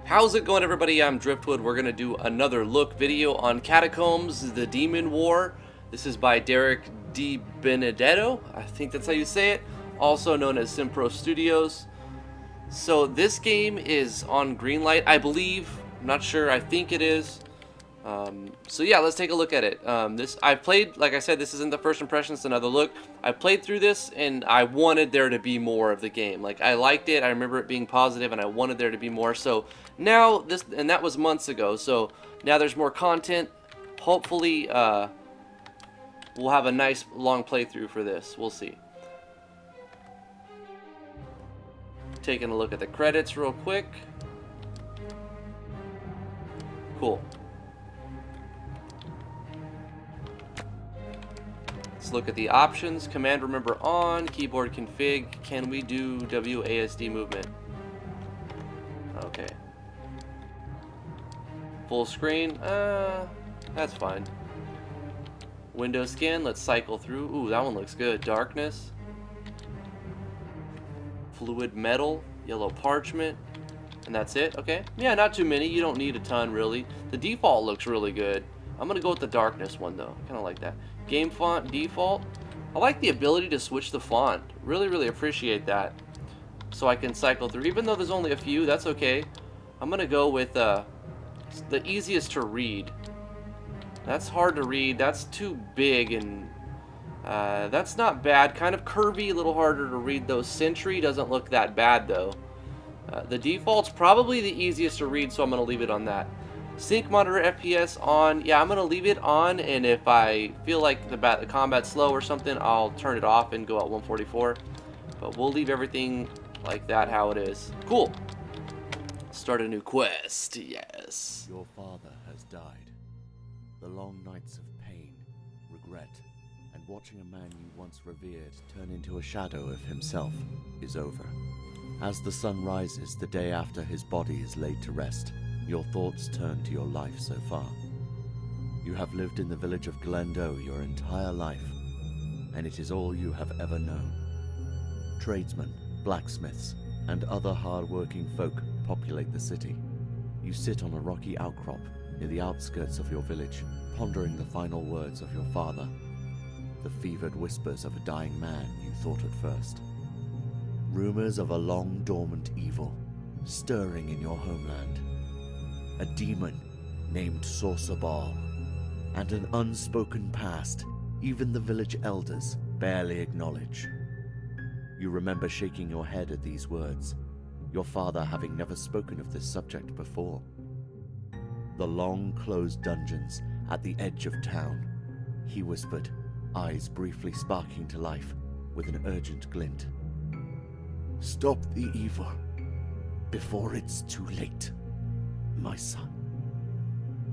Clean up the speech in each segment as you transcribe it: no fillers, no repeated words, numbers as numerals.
How's it going, everybody? I'm Driftwood. We're going to do another look video on Catacombs, the Demon War. This is by Derek D. Benedetto. I think that's how you say it. Also known as Simpro Studios. So this game is on Greenlight, I believe. I'm not sure. I think it is. So yeah, let's take a look at it. I've played, like I said, this isn't the first impression, it's another look. I played through this and I wanted there to be more of the game. Like, I liked it, I remember it being positive, and I wanted there to be more. So now this, and that was months ago, so now there's more content. Hopefully we'll have a nice long playthrough for this. We'll see. Taking a look at the credits real quick. Cool. Let's look at the options. Command remember on. Keyboard config. Can we do WASD movement? Okay. Full screen. That's fine. Window scan. Let's cycle through. Ooh, that one looks good. Darkness. Fluid metal. Yellow parchment. And that's it. Okay. Yeah, not too many. You don't need a ton, really. The default looks really good. I'm going to go with the darkness one, though. Kind of like that. Game font default. I like the ability to switch the font. Really appreciate that. So I can cycle through. Even though there's only a few, that's okay. I'm going to go with the easiest to read. That's hard to read. That's too big, and that's not bad. Kind of curvy, a little harder to read, though. Sentry doesn't look that bad, though. The default's probably the easiest to read, so I'm going to leave it on that. Sync monitor FPS on. Yeah, I'm going to leave it on, and if I feel like the combat's slow or something, I'll turn it off and go at 144. But we'll leave everything like that, how it is. Cool. Start a new quest. Yes. Your father has died. The long nights of pain, regret, and watching a man you once revered turn into a shadow of himself is over. As the sun rises the day after his body is laid to rest, your thoughts turn to your life so far. You have lived in the village of Glendo your entire life, and it is all you have ever known. Tradesmen, blacksmiths, and other hard-working folk populate the city. You sit on a rocky outcrop near the outskirts of your village, pondering the final words of your father, the fevered whispers of a dying man you thought at first. Rumors of a long-dormant evil stirring in your homeland. A demon named Saucer Ball, and an unspoken past even the village elders barely acknowledge. You remember shaking your head at these words, your father having never spoken of this subject before. The long closed dungeons at the edge of town, he whispered, eyes briefly sparking to life with an urgent glint. Stop the evil before it's too late, my son.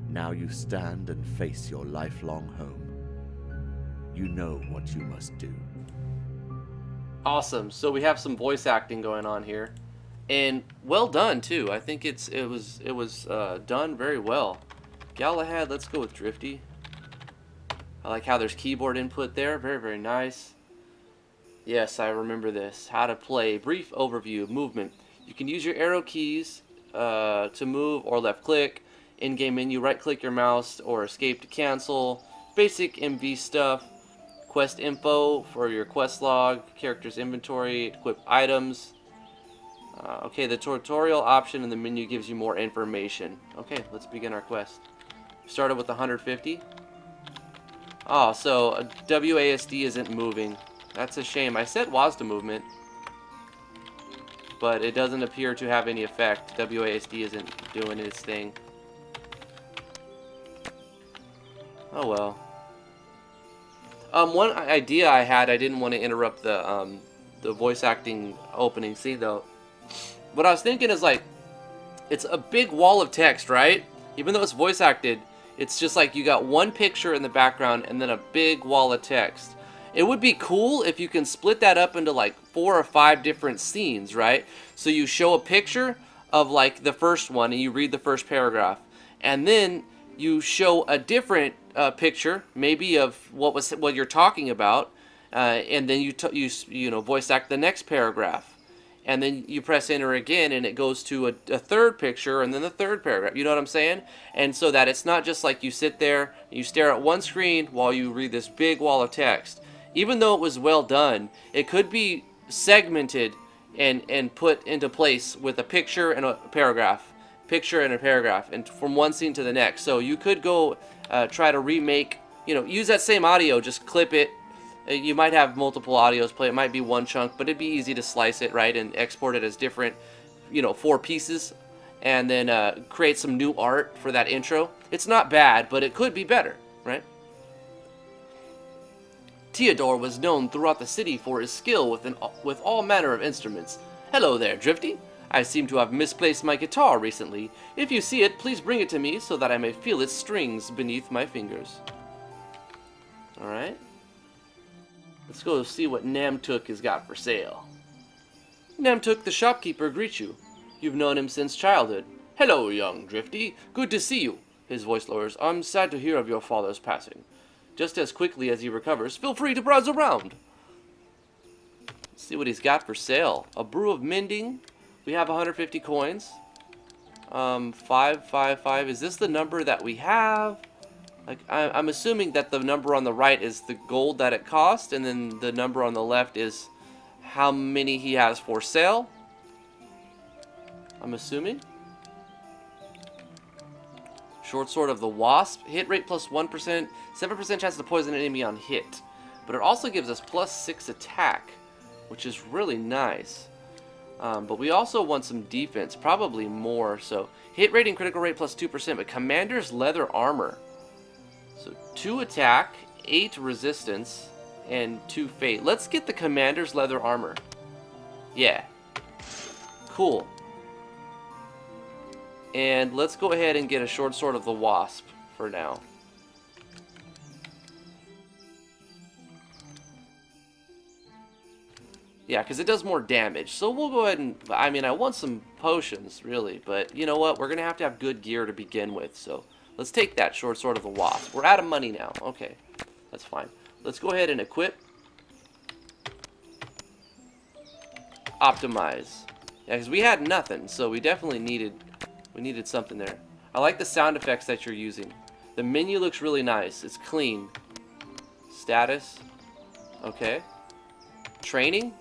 Now you stand and face your lifelong home. You know what you must do. Awesome. So we have some voice acting going on here, and well done too. I think it was done very well. Galahad, let's go with Drifty. I like how there's keyboard input there. Very nice. Yes, I remember this. How to play. Brief overview. Movement. You can use your arrow keys to move or left click. In-game menu, right click your mouse or escape to cancel. Basic MV stuff. Quest info for your quest log. Character's inventory. Equip items. Okay, the tutorial option in the menu gives you more information. Okay, let's begin our quest. Started with 150. Oh, so WASD isn't moving. That's a shame. I set WASD movement, but it doesn't appear to have any effect. WASD isn't doing its thing. Oh well. One idea I had, I didn't want to interrupt the voice acting opening scene though. What I was thinking is, like, it's a big wall of text, right? Even though it's voice acted, it's just like you got one picture in the background and then a big wall of text. It would be cool if you can split that up into like 4 or 5 different scenes, right? So you show a picture of like the first one and you read the first paragraph, and then you show a different picture, maybe of what you're talking about, and then you know, voice act the next paragraph, and then you press enter again, and it goes to a third picture, and then the third paragraph. You know what I'm saying? And so that it's not just like you sit there, and you stare at one screen while you read this big wall of text. Even though it was well done, it could be segmented and put into place with a picture and a paragraph, and from one scene to the next. So you could go try to remake, you know, use that same audio, just clip it. You might have multiple audios play. It might be one chunk, but it'd be easy to slice it, right, and export it as different, you know, 4 pieces, and then create some new art for that intro. It's not bad, but it could be better, right? Theodore was known throughout the city for his skill with all manner of instruments. Hello there, Drifty. I seem to have misplaced my guitar recently. If you see it, please bring it to me so that I may feel its strings beneath my fingers. Alright. Let's go see what Namtuk has got for sale. Namtuk the shopkeeper greets you. You've known him since childhood. Hello, young Drifty. Good to see you. His voice lowers. I'm sad to hear of your father's passing. Just as quickly as he recovers, feel free to browse around. Let's see what he's got for sale. A brew of mending. We have 150 coins. 555. Is this the number that we have? Like, I'm assuming that the number on the right is the gold that it cost, and then the number on the left is how many he has for sale. I'm assuming. Short Sword of the Wasp. Hit rate plus 1%. 7% chance to poison an enemy on hit. But it also gives us plus 6 attack, which is really nice. But we also want some defense, probably more. So hit rate and critical rate plus 2%, but Commander's Leather Armor. So 2 attack, 8 resistance, and 2 fate. Let's get the Commander's Leather Armor. Yeah. Cool. And let's go ahead and get a Short Sword of the Wasp for now. Yeah, because it does more damage. So we'll go ahead and... I mean, I want some potions, really. But you know what? We're going to have good gear to begin with. So let's take that Short Sword of the Wasp. We're out of money now. Okay, that's fine. Let's go ahead and equip. Optimize. Yeah, because we had nothing. So we definitely needed something there. I like the sound effects that you're using. The menu looks really nice. It's clean. Status. Okay. Training.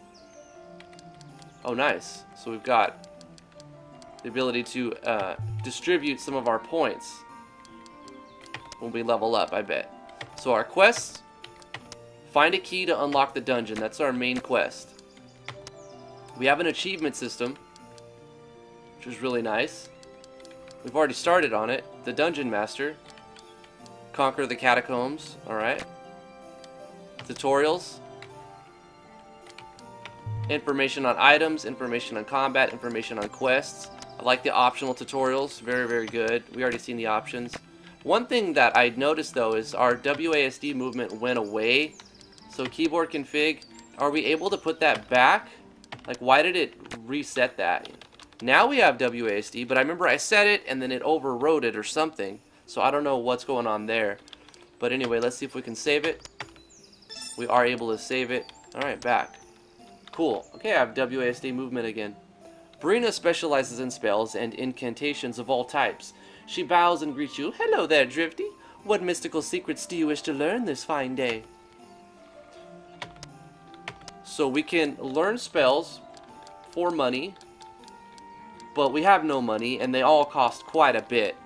Oh, nice. So we've got the ability to distribute some of our points when we level up, I bet. So our quest, find a key to unlock the dungeon. That's our main quest. We have an achievement system, which is really nice. We've already started on it. The Dungeon Master. Conquer the Catacombs. Alright. Tutorials. Information on items, information on combat, information on quests. I like the optional tutorials. Very, very good. We already seen the options. One thing that I noticed, though, is our WASD movement went away. So keyboard config, are we able to put that back? Like, why did it reset that? Now we have WASD, but I remember I set it and then it overrode it or something. So I don't know what's going on there. But anyway, let's see if we can save it. We are able to save it. Alright, back. Cool. Okay, I have WASD movement again. Brina specializes in spells and incantations of all types. She bows and greets you. Hello there, Drifty. What mystical secrets do you wish to learn this fine day? So we can learn spells for money, but we have no money, and they all cost quite a bit.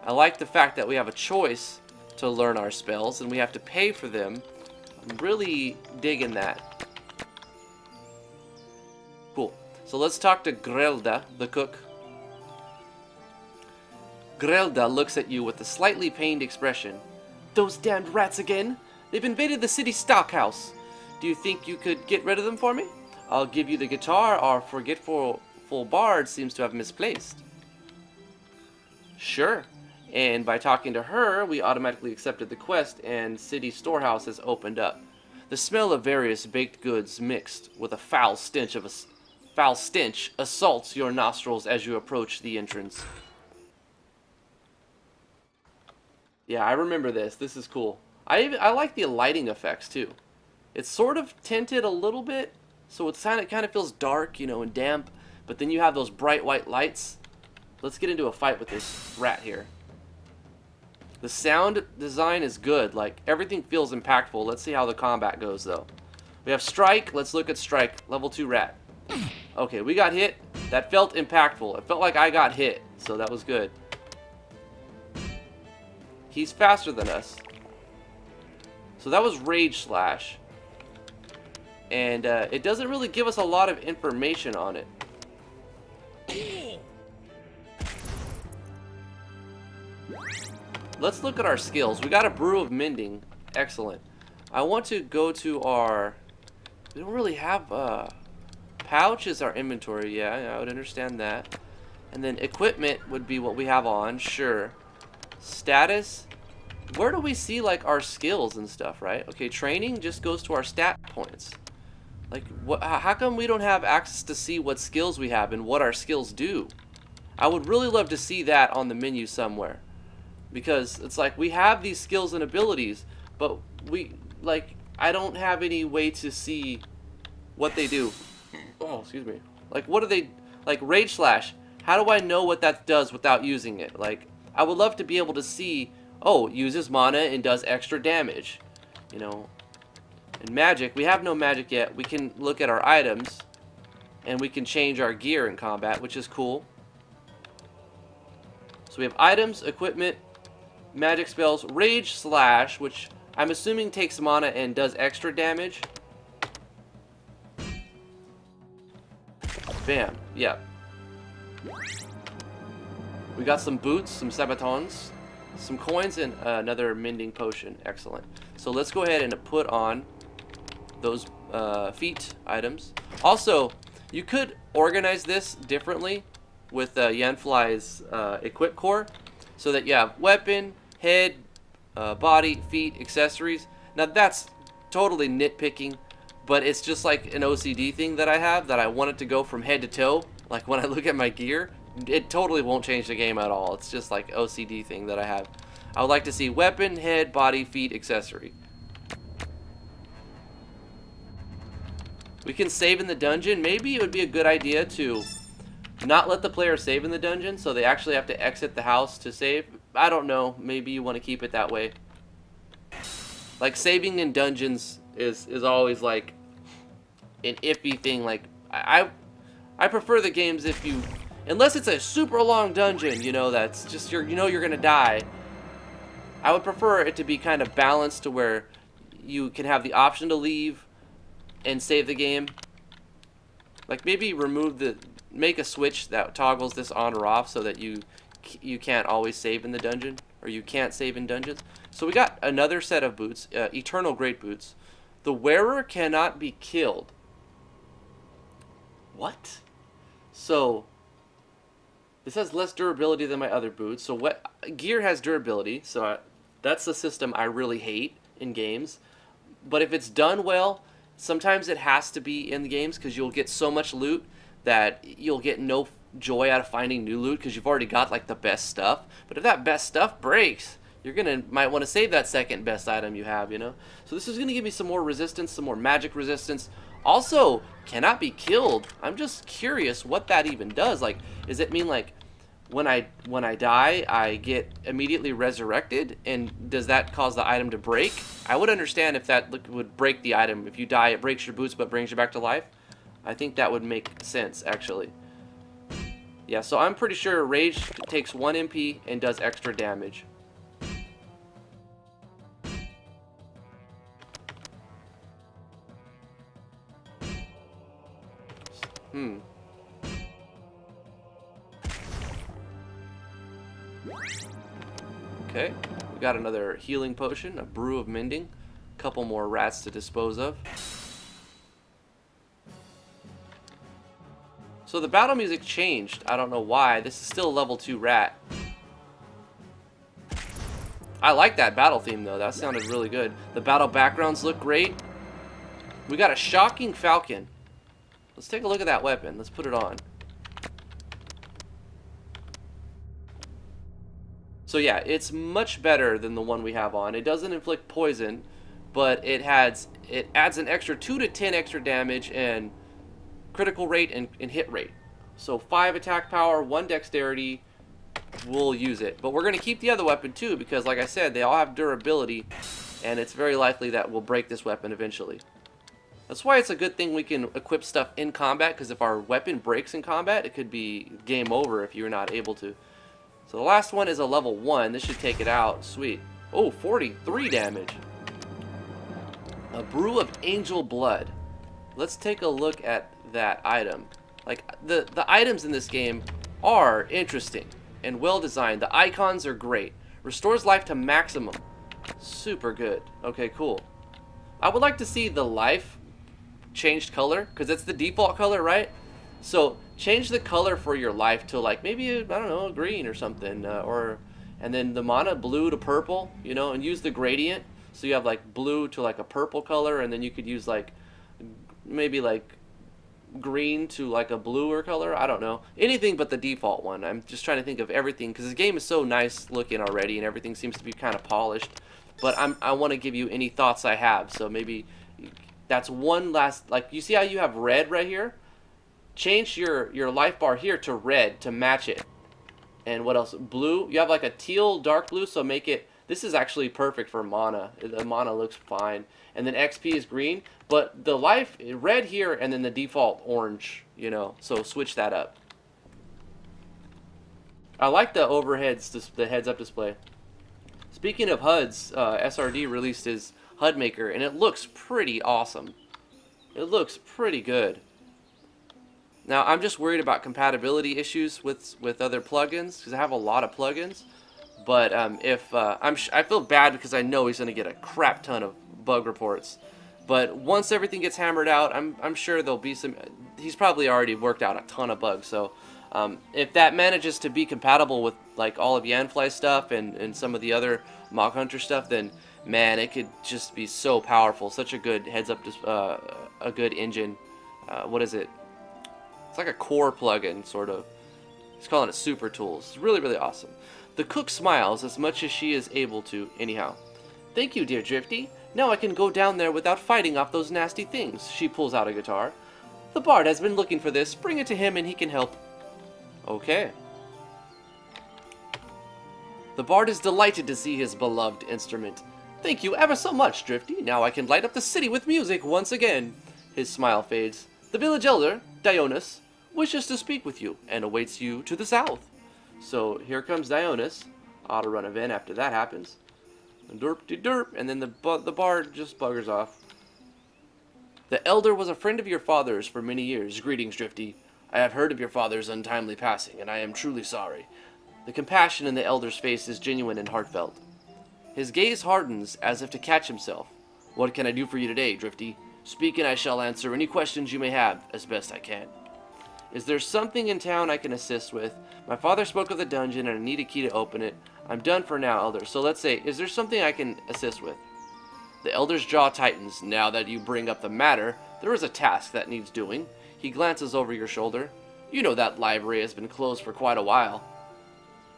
I like the fact that we have a choice to learn our spells, and we have to pay for them. I'm really digging that. Cool. So let's talk to Grelda, the cook. Grelda looks at you with a slightly pained expression. Those damned rats again! They've invaded the city stockhouse. Do you think you could get rid of them for me? I'll give you the guitar our forgetful bard seems to have misplaced. Sure. And by talking to her, we automatically accepted the quest, and city storehouse has opened up. The smell of various baked goods mixed with a foul stench assaults your nostrils as you approach the entrance. Yeah, I remember this. This is cool. I like the lighting effects too. It's sort of tinted a little bit, So it kind of feels dark, you know, and damp, but then you have those bright white lights. Let's get into a fight with this rat here. The sound design is good. Like, everything feels impactful. Let's see how the combat goes, though. We have Strike. Let's look at Strike. Level 2 rat. Okay, we got hit. That felt impactful. It felt like I got hit, so that was good. He's faster than us. So that was Rage Slash. And it doesn't really give us a lot of information on it. Let's look at our skills. We got a Brew of Mending. Excellent. I want to go to our... We don't really have... Pouch is our inventory. Yeah, I would understand that. And then equipment would be what we have on. Sure. Status. Where do we see, like, our skills and stuff, right? Okay, training just goes to our stat points. Like, how come we don't have access to see what skills we have and what our skills do? I would really love to see that on the menu somewhere. Because it's like, we have these skills and abilities, but I don't have any way to see what they do. Oh, excuse me. Like, what do they, like, Rage Slash, how do I know what that does without using it? Like, I would love to be able to see, oh, uses mana and does extra damage. You know, in magic, we have no magic yet. We can look at our items, and we can change our gear in combat, which is cool. So we have items, equipment, magic spells, Rage Slash, which I'm assuming takes mana and does extra damage. Bam. Yeah. We got some boots, some sabatons, some coins, and another mending potion. Excellent. So let's go ahead and put on those feet items. Also, you could organize this differently with Yanfly's equip core, so that you have weapon, head, body, feet, accessories. Now that's totally nitpicking, but it's just like an OCD thing that I have, that I want it to go from head to toe. Like when I look at my gear, it totally won't change the game at all. It's just like OCD thing that I have. I would like to see weapon, head, body, feet, accessory. We can save in the dungeon. Maybe it would be a good idea to not let the player save in the dungeon, so they actually have to exit the house to save. I don't know. Maybe you want to keep it that way. Like, saving in dungeons is always like an iffy thing. Like, I prefer the games if you, unless it's a super long dungeon, you know, that's just you're gonna die. I would prefer it to be kind of balanced to where you can have the option to leave and save the game. Like, maybe make a switch that toggles this on or off, so that you can't always save in the dungeon, or you can't save in dungeons. So we got another set of boots, Eternal Great Boots. The wearer cannot be killed. What? So this has less durability than my other boots. So what gear has durability? So that's the system I really hate in games. But if it's done well, sometimes it has to be in the games, because you'll get so much loot that you'll get no joy out of finding new loot, because you've already got like the best stuff. But if that best stuff breaks, might want to save that second best item you have, you know. So this is gonna give me some more resistance, some more magic resistance. Also, cannot be killed. I'm just curious what that even does. Like, does it mean like when I die, I get immediately resurrected, and does that cause the item to break? I would understand if that would break the item. If you die, it breaks your boots but brings you back to life. I think that would make sense, actually. Yeah, so I'm pretty sure Rage takes 1 MP and does extra damage. Okay, we got another healing potion, a Brew of Mending, a couple more rats to dispose of. So the battle music changed. I don't know why. This is still a level 2 rat. I like that battle theme though. That sounded really good. The battle backgrounds look great. We got a Shocking Falcon. Let's take a look at that weapon. Let's put it on. So yeah, it's much better than the one we have on. It doesn't inflict poison, but it adds an extra 2 to 10 extra damage and critical rate and hit rate. So 5 attack power, 1 dexterity, we'll use it. But we're going to keep the other weapon too, because like I said, they all have durability, and it's very likely that we'll break this weapon eventually. That's why it's a good thing we can equip stuff in combat, because if our weapon breaks in combat, it could be game over if you're not able to. So the last one is a level 1. This should take it out. Sweet. Oh, 43 damage. A brew of angel blood. Let's take a look at that item. Like, the items in this game are interesting and well designed. The icons are great. Restores life to maximum. Super good. Okay, cool. I would like to see the life changed color, because it's the default color, right? So change the color for your life to, like, maybe I don't know, green or something, and then the mana blue to purple, you know, and use the gradient, so you have like blue to like a purple color, and then you could use like maybe like green to like a bluer color. I don't know, anything but the default one. I'm just trying to think of everything, because the game is so nice looking already and everything seems to be kind of polished, but I want to give you any thoughts I have. So maybe that's one last, like, you see how you have red right here? Change your life bar here to red to match it. And what else? Blue. You have like a teal, dark blue, so make it, this is actually perfect for mana. The mana looks fine. And then XP is green, but the life, red here, and then the default orange, you know, so switch that up. I like the overheads, the heads-up display. Speaking of HUDs, SRD released his HUD maker, and it looks pretty awesome. It looks pretty good. Now, I'm just worried about compatibility issues with other plugins, because I have a lot of plugins. But I feel bad because I know he's going to get a crap ton of bug reports. But once everything gets hammered out, I'm sure there'll be some. He's probably already worked out a ton of bugs. So if that manages to be compatible with like all of Yanfly's stuff and some of the other Mock Hunter stuff, then man, it could just be so powerful. Such a good heads-up, a good engine. What is it? It's like a core plugin, sort of. He's calling it Super Tools. It's really, really awesome. The cook smiles as much as she is able to, anyhow. Thank you, dear Drifty. Now I can go down there without fighting off those nasty things. She pulls out a guitar. The bard has been looking for this. Bring it to him and he can help. Okay. The bard is delighted to see his beloved instrument. Thank you ever so much, Drifty. Now I can light up the city with music once again. His smile fades. The village elder, Dionys, wishes to speak with you and awaits you to the south. So here comes Dionys. Auto run event after that happens. Derp-de-derp, and then the bard just buggers off. The elder was a friend of your father's for many years. Greetings, Drifty. I have heard of your father's untimely passing, and I am truly sorry. The compassion in the elder's face is genuine and heartfelt. His gaze hardens as if to catch himself. What can I do for you today, Drifty? Speak and I shall answer any questions you may have as best I can. Is there something in town I can assist with? My father spoke of the dungeon and I need a key to open it. I'm done for now, Elder. So let's say, is there something I can assist with? The Elder's jaw tightens. Now that you bring up the matter, there is a task that needs doing. He glances over your shoulder. You know that library has been closed for quite a while.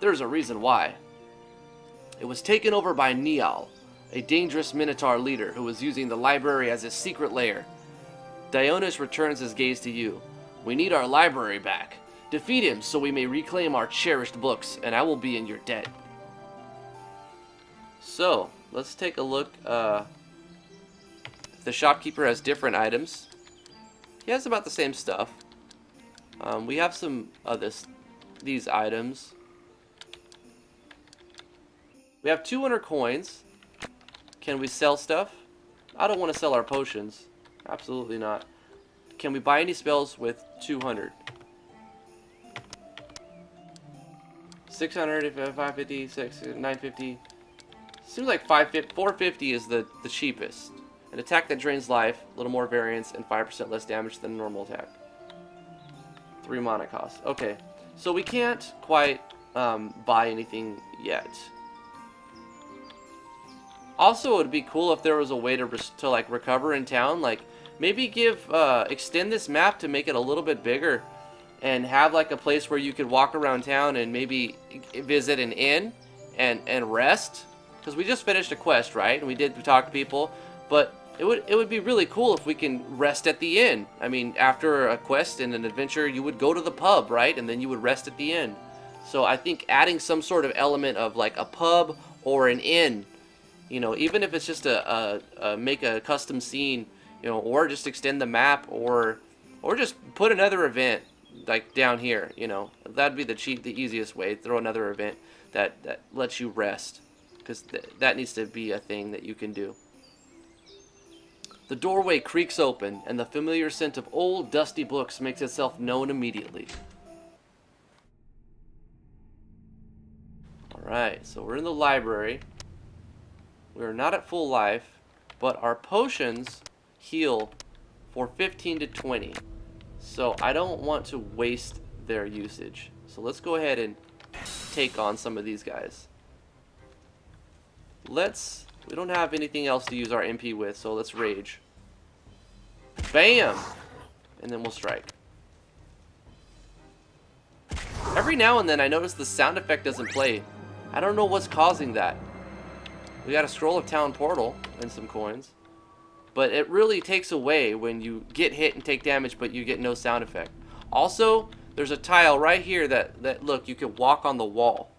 There's a reason why. It was taken over by Neal, a dangerous Minotaur leader who was using the library as his secret lair. Dionys returns his gaze to you. We need our library back. Defeat him so we may reclaim our cherished books, and I will be in your debt. So, let's take a look. The shopkeeper has different items. He has about the same stuff. We have some of these items. We have 200 coins. Can we sell stuff? I don't want to sell our potions. Absolutely not. Can we buy any spells with 200? 600, 550, 950. Seems like 450 is the cheapest. An attack that drains life, a little more variance, and 5% less damage than a normal attack. 3 mana cost. Okay, so we can't quite buy anything yet. Also, it would be cool if there was a way to like recover in town. Like maybe extend this map to make it a little bit bigger, and have like a place where you could walk around town and maybe visit an inn and rest. Because we just finished a quest, right? And we talked to people, but It would be really cool if we can rest at the inn. I mean, after a quest and an adventure, you would go to the pub, right? And then you would rest at the inn. So I think adding some sort of element of like a pub or an inn, you know, even if it's just make a custom scene, you know, or just extend the map, or just put another event like down here, you know. That'd be the easiest way. Throw another event that lets you rest, because that needs to be a thing that you can do. The doorway creaks open, and the familiar scent of old, dusty books makes itself known immediately. Alright, so we're in the library. We're not at full life, but our potions heal for 15 to 20. So I don't want to waste their usage. So let's go ahead and take on some of these guys. We don't have anything else to use our MP with, so let's rage. Bam! And then we'll strike. Every now and then I notice the sound effect doesn't play. I don't know what's causing that. We got a scroll of town portal and some coins. But it really takes away when you get hit and take damage, but you get no sound effect. Also, there's a tile right here that look, you can walk on the wall.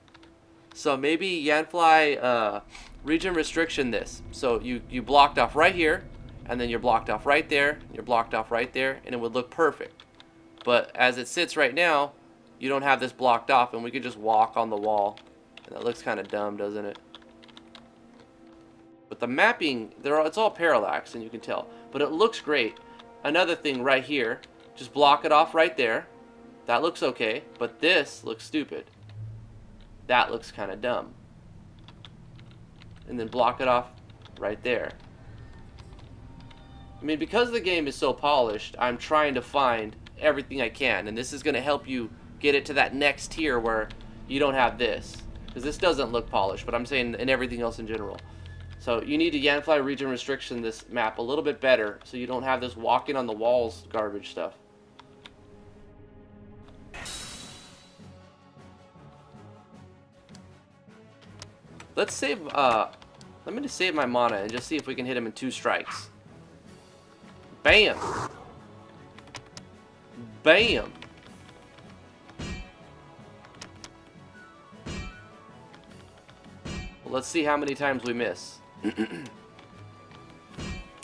So maybe Yanfly region restriction this. So you blocked off right here, and then you're blocked off right there, you're blocked off right there, and it would look perfect. But as it sits right now, you don't have this blocked off, and we could just walk on the wall. And that looks kind of dumb, doesn't it? But the mapping, it's all parallax, and you can tell. But it looks great. Another thing right here, just block it off right there. That looks okay, but this looks stupid. That looks kind of dumb. And then block it off right there. I mean, because the game is so polished, I'm trying to find everything I can. And this is going to help you get it to that next tier where you don't have this. Because this doesn't look polished, but I'm saying in everything else in general. So you need to Yanfly region restriction this map a little bit better so you don't have this walking on the walls garbage stuff. Let's save, let me just save my mana and just see if we can hit him in 2 strikes. Bam! Bam! Well, let's see how many times we miss.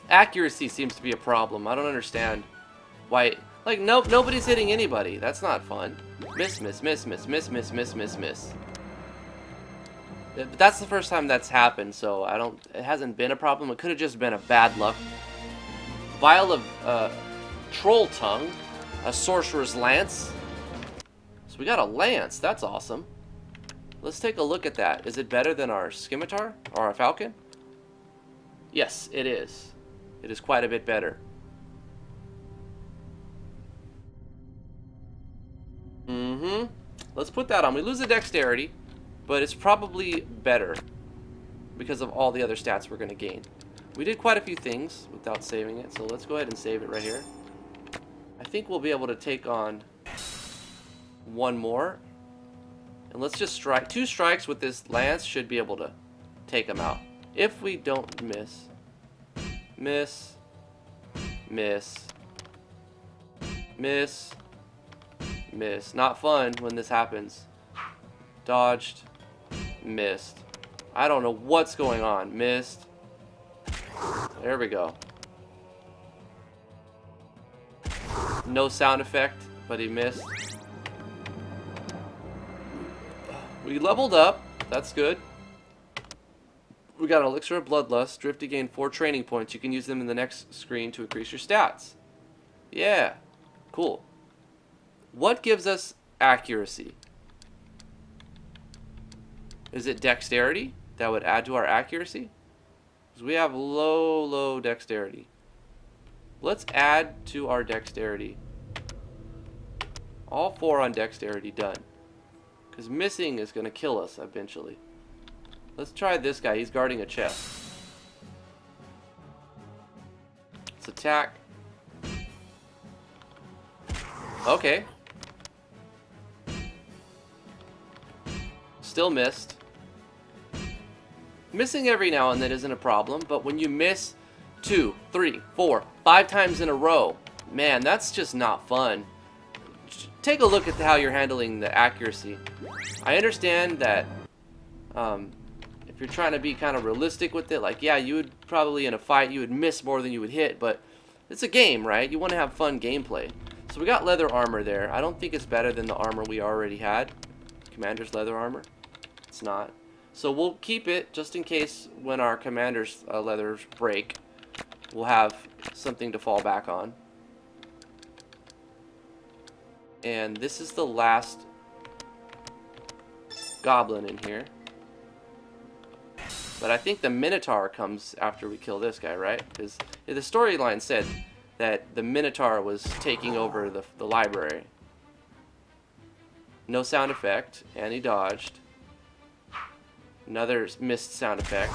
Accuracy seems to be a problem. I don't understand why. Like, nobody's hitting anybody. That's not fun. Miss, miss, miss, miss, miss, miss, miss, miss, miss. But that's the first time that's happened, so it hasn't been a problem. It could have just been a bad luck. Vial of Troll Tongue, a Sorcerer's Lance. So we got a lance. That's awesome. Let's take a look at that. Is it better than our Scimitar or our Falcon? Yes, it is. It is quite a bit better. Let's put that on. We lose the dexterity, but it's probably better because of all the other stats we're going to gain. We did quite a few things without saving it, so let's go ahead and save it right here. I think we'll be able to take on one more. And let's just strike. 2 strikes with this lance should be able to take him out. If we don't miss. Miss. Miss. Miss. Miss. Not fun when this happens. Dodged. Missed. I don't know what's going on. Missed. There we go. No sound effect, but he missed. We leveled up. That's good. We got an Elixir of Bloodlust. Drift to gain 4 training points. You can use them in the next screen to increase your stats. Yeah. Cool. What gives us accuracy? Is it dexterity? That would add to our accuracy? Because we have low dexterity. Let's add to our dexterity. All 4 on dexterity, done. Because missing is going to kill us eventually. Let's try this guy. He's guarding a chest. Let's attack. Okay. Still missed. Missing every now and then isn't a problem, but when you miss 2, 3, 4, 5 times in a row. Man, that's just not fun. Take a look at how you're handling the accuracy. I understand that if you're trying to be kind of realistic with it, like, yeah, you would probably in a fight, you would miss more than you would hit, but it's a game, right? You want to have fun gameplay. So we got leather armor there. I don't think it's better than the armor we already had. Commander's leather armor. It's not. So we'll keep it just in case when our commander's leathers break. We'll have something to fall back on. And this is the last goblin in here. But I think the Minotaur comes after we kill this guy, right? Because the storyline said that the Minotaur was taking over the library. No sound effect, and he dodged. Another missed sound effect.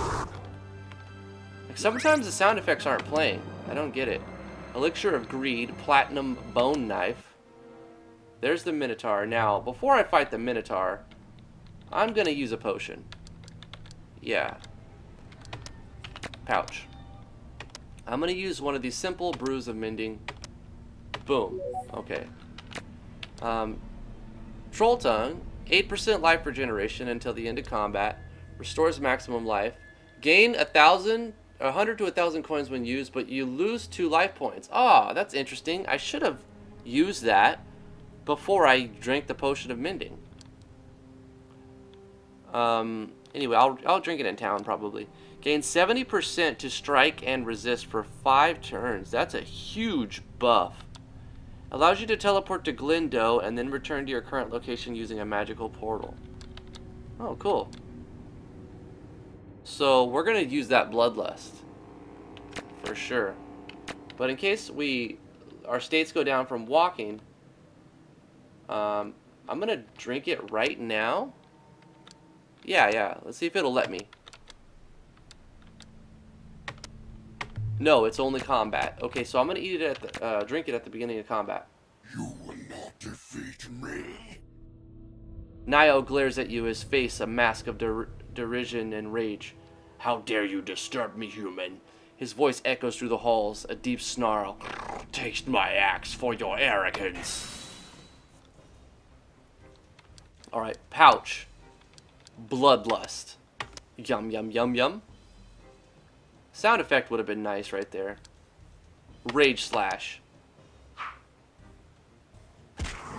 Like, sometimes the sound effects aren't playing. I don't get it. Elixir of Greed, Platinum Bone Knife. There's the Minotaur. Now, before I fight the Minotaur, I'm gonna use a potion. Yeah. Pouch. I'm gonna use one of these simple brews of mending. Boom. Okay. Troll Tongue, 8% life regeneration until the end of combat. Restores maximum life. Gain 100 to 1,000 coins when used, but you lose 2 life points. Ah, that's interesting. I should have used that before I drank the potion of mending. Anyway, I'll drink it in town probably. Gain 70% to strike and resist for 5 turns. That's a huge buff. Allows you to teleport to Glendo and then return to your current location using a magical portal. Oh, cool. So we're gonna use that Bloodlust for sure. But in case our states go down from walking, I'm gonna drink it right now. Yeah. Let's see if it'll let me. No, it's only combat. Okay, so I'm gonna eat it at the, drink it at the beginning of combat. You will not defeat me. Nio glares at you, his face a mask of derision and rage. How dare you disturb me, human? His voice echoes through the halls, a deep snarl. Taste my axe for your arrogance. Alright, pouch. Bloodlust. Yum, yum, yum, yum. Sound effect would have been nice right there. Rage slash.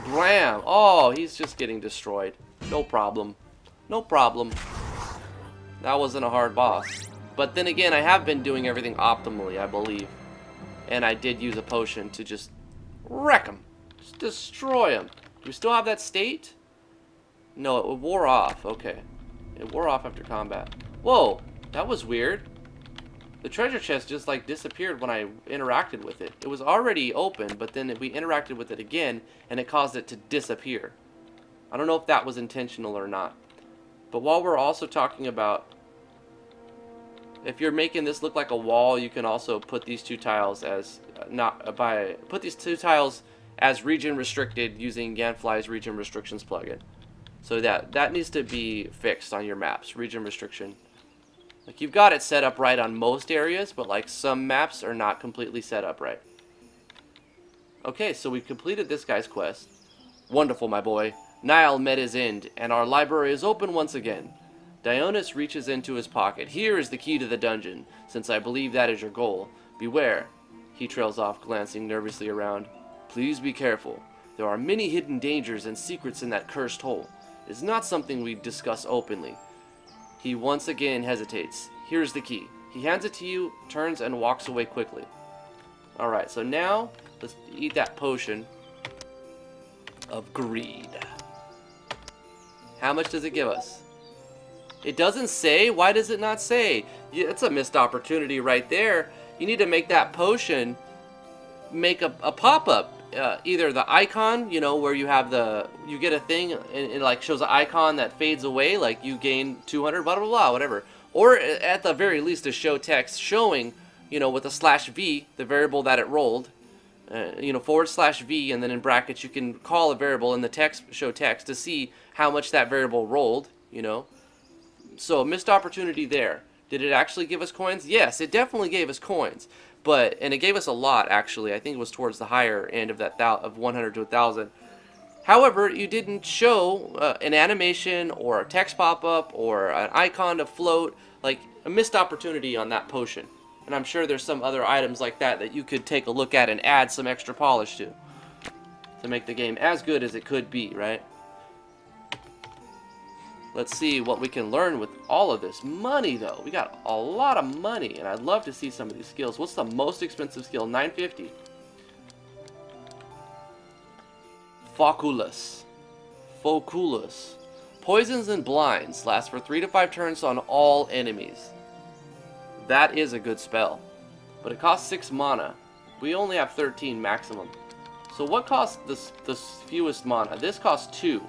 Blam! Oh, he's just getting destroyed. No problem. No problem. That wasn't a hard boss. But then again, I have been doing everything optimally, I believe. And I did use a potion to just wreck him. Just destroy him. Do we still have that state? No, it wore off. Okay. It wore off after combat. Whoa! That was weird. The treasure chest just like disappeared when I interacted with it. It was already open, but then we interacted with it again, and it caused it to disappear. I don't know if that was intentional or not. But while we're also talking about, if you're making this look like a wall, you can also put these 2 tiles as put these 2 tiles as region restricted using Ganfly's region restrictions plugin. So that needs to be fixed on your maps, region restriction. Like, you've got it set up right on most areas, but like some maps are not completely set up right. Okay, so we've completed this guy's quest. Wonderful, my boy. Nile met his end, and our library is open once again. Dionys reaches into his pocket. Here is the key to the dungeon, since I believe that is your goal. Beware. He trails off, glancing nervously around. Please be careful. There are many hidden dangers and secrets in that cursed hole. It is not something we discuss openly. He once again hesitates. Here's the key. He hands it to you, turns, and walks away quickly. Alright, so now, let's eat that potion of greed. How much does it give us? It doesn't say? Why does it not say? Yeah, it's a missed opportunity right there. You need to make that potion make a pop-up. Either the icon, you know, where you have you get a thing and it like shows an icon that fades away, like you gain 200, blah, blah, blah, whatever. Or at the very least a show text showing, you know, with a /v, the variable that it rolled, you know, /v, and then in brackets you can call a variable in the text, show text, to see how much that variable rolled, you know. So a missed opportunity there. Did it actually give us coins? Yes, it definitely gave us coins. And it gave us a lot, actually. I think it was towards the higher end of that of 100 to 1,000. However, you didn't show an animation or a text pop-up or an icon to float, like a missed opportunity on that potion. And I'm sure there's some other items like that that you could take a look at and add some extra polish to make the game as good as it could be, right? Let's see what we can learn with all of this money, though. We got a lot of money, and I'd love to see some of these skills. What's the most expensive skill? 950. Foculus. Poisons and blinds last for 3 to 5 turns on all enemies. That is a good spell. But it costs 6 mana. We only have 13 maximum. So what costs the fewest mana? This costs 2.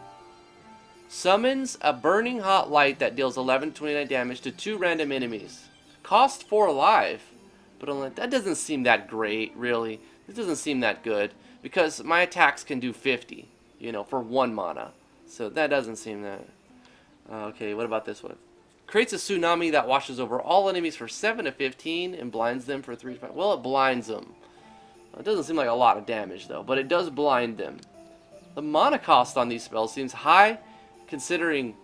Summons a burning hot light that deals 11 to 29 damage to 2 random enemies. Cost 4 life. But only, that doesn't seem that great, really. This doesn't seem that good. Because my attacks can do 50, you know, for 1 mana. So that doesn't seem that... okay, what about this one? Creates a tsunami that washes over all enemies for 7 to 15 and blinds them for 3 to 5. Well, it blinds them. It doesn't seem like a lot of damage, though, but it does blind them. The mana cost on these spells seems high, considering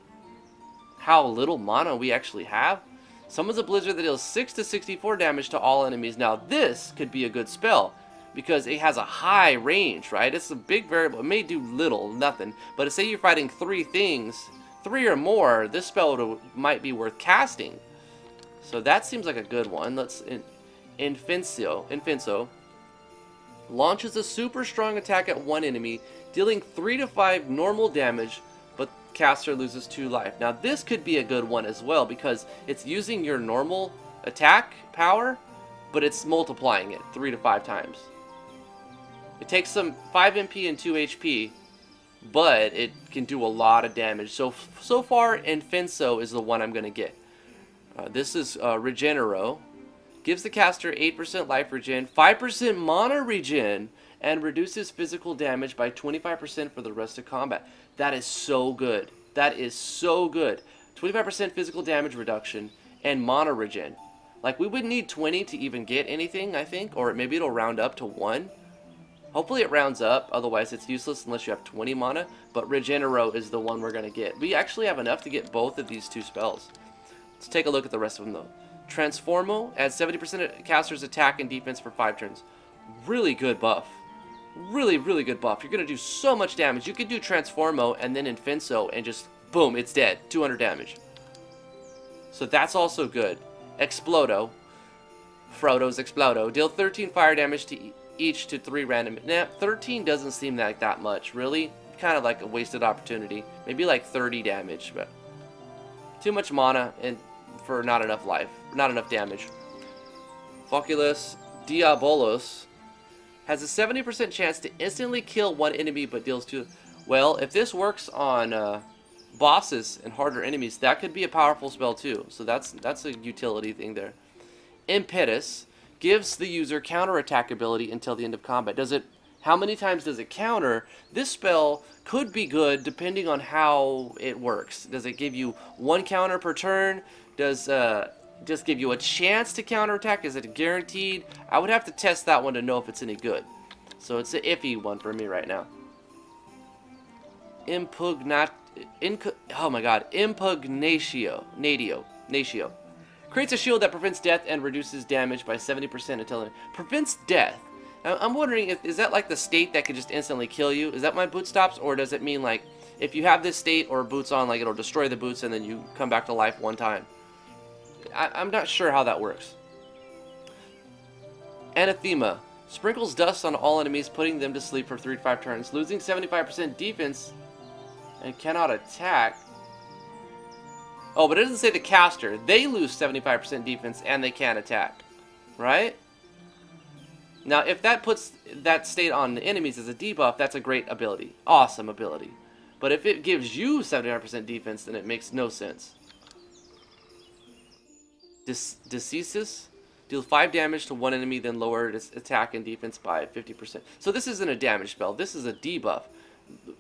how little mana we actually have. Summons a blizzard that deals 6 to 64 damage to all enemies. Now, this could be a good spell, because it has a high range, right? It's a big variable. It may do little, nothing, but say you're fighting 3 things... 3 or more, this spell might be worth casting. So that seems like a good one. Let's Infinso launches a super strong attack at 1 enemy, dealing 3 to 5 normal damage, but caster loses 2 life. Now this could be a good one as well, because it's using your normal attack power, but it's multiplying it 3 to 5 times. It takes some 5 MP and 2 HP, but it can do a lot of damage. So far, Infinso is the one I'm going to get. This is Regenero. Gives the caster 8% life regen, 5% mana regen, and reduces physical damage by 25% for the rest of combat. That is so good. That is so good. 25% physical damage reduction and mana regen. Like, we would need 20 to even get anything, I think. Or maybe it'll round up to 1. Hopefully it rounds up, otherwise it's useless unless you have 20 mana, but Regenero is the one we're going to get. We actually have enough to get both of these 2 spells. Let's take a look at the rest of them, though. Transformo adds 70% of caster's attack and defense for 5 turns. Really good buff. Really, really good buff. You're going to do so much damage. You could do Transformo and then Infinso and just, boom, it's dead. 200 damage. So that's also good. Explodo. Frodo's Explodo. Deal 13 fire damage to each to 3 random. Nah, 13 doesn't seem like that much, really. Kind of like a wasted opportunity. Maybe like 30 damage, but too much mana and for not enough life, not enough damage. Foculus Diabolos has a 70% chance to instantly kill 1 enemy, but deals 2. Well, if this works on bosses and harder enemies, that could be a powerful spell too. So that's a utility thing there. Impetus gives the user counterattack ability until the end of combat. How many times does it counter? This spell could be good depending on how it works. Does it give you 1 counter per turn? Does just give you a chance to counterattack? Is it guaranteed? I would have to test that one to know if it's any good. So it's an iffy one for me right now. Impugnatio. Creates a shield that prevents death and reduces damage by 70% until it prevents death. Now, I'm wondering, is that like the state that could just instantly kill you? Is that my boot stops, or does it mean like if you have this state or boots on, like it'll destroy the boots and then you come back to life 1 time? I'm not sure how that works. Anathema sprinkles dust on all enemies, putting them to sleep for 3 to 5 turns, losing 75% defense and cannot attack. Oh, but it doesn't say the caster. They lose 75% defense and they can't attack. Right? Now, if that puts that state on the enemies as a debuff, that's a great ability. Awesome ability. But if it gives you 75% defense, then it makes no sense. Deceasus? Deal 5 damage to 1 enemy, then lower its attack and defense by 50%. So this isn't a damage spell. This is a debuff.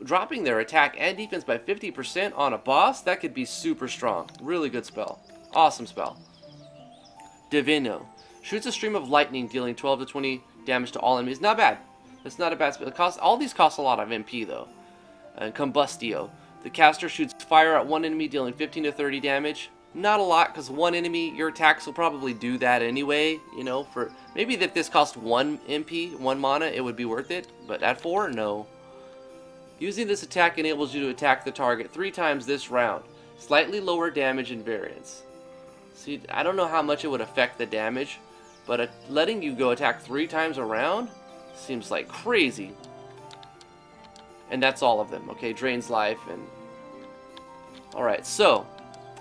Dropping their attack and defense by 50% on a boss, that could be super strong. Really good spell. Awesome spell. Divino. Shoots a stream of lightning, dealing 12 to 20 damage to all enemies. Not bad. That's not a bad spell. All these cost a lot of MP, though. And Combustio. The caster shoots fire at one enemy, dealing 15 to 30 damage. Not a lot, because one enemy, your attacks will probably do that anyway. You know, for maybe if this cost 1 MP, 1 mana, it would be worth it. But at 4, no. Using this attack enables you to attack the target 3 times this round. Slightly lower damage and variance. See, I don't know how much it would affect the damage, but letting you go attack 3 times a round seems like crazy. And that's all of them. Okay, drains life and... Alright, so...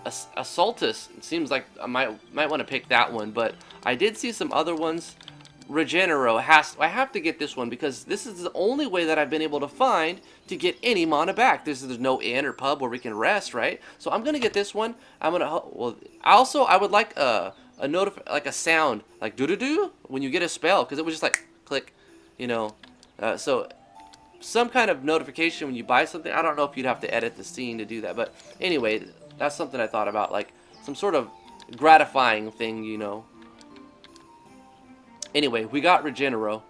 Assaultus, it seems like I might want to pick that one, but I did see some other ones. Regenero, I have to get this one because this is the only way that I've been able to find to get any mana back. There's no inn or pub where we can rest, right? So I'm gonna get this one. I'm gonna I would like a sound like doo doo doo when you get a spell, because it was just like click, you know. So some kind of notification when you buy something. I don't know if you'd have to edit the scene to do that, but anyway, that's something I thought about, like some sort of gratifying thing, you know. Anyway, we got Regenero.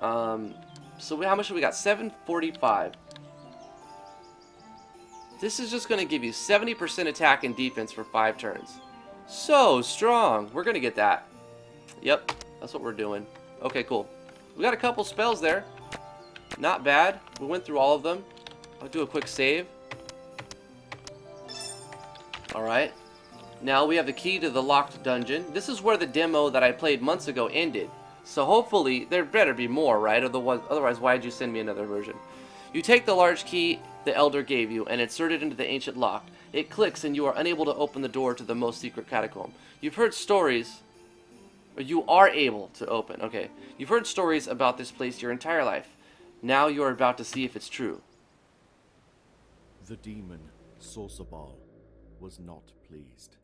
So how much do we got? 745. This is just going to give you 70% attack and defense for 5 turns. So strong. We're going to get that. Yep, that's what we're doing. Okay, cool. We got a couple spells there. Not bad. We went through all of them. I'll do a quick save. Alright. Now we have the key to the locked dungeon. This is where the demo that I played months ago ended. So hopefully, there better be more, right? Otherwise, why'd you send me another version? You take the large key the Elder gave you and insert it into the ancient lock. It clicks and you are unable to open the door to the most secret catacomb. You've heard stories... Or you are able to open, okay. You've heard stories about this place your entire life. Now you are about to see if it's true. The demon, Sorcerball, was not pleased.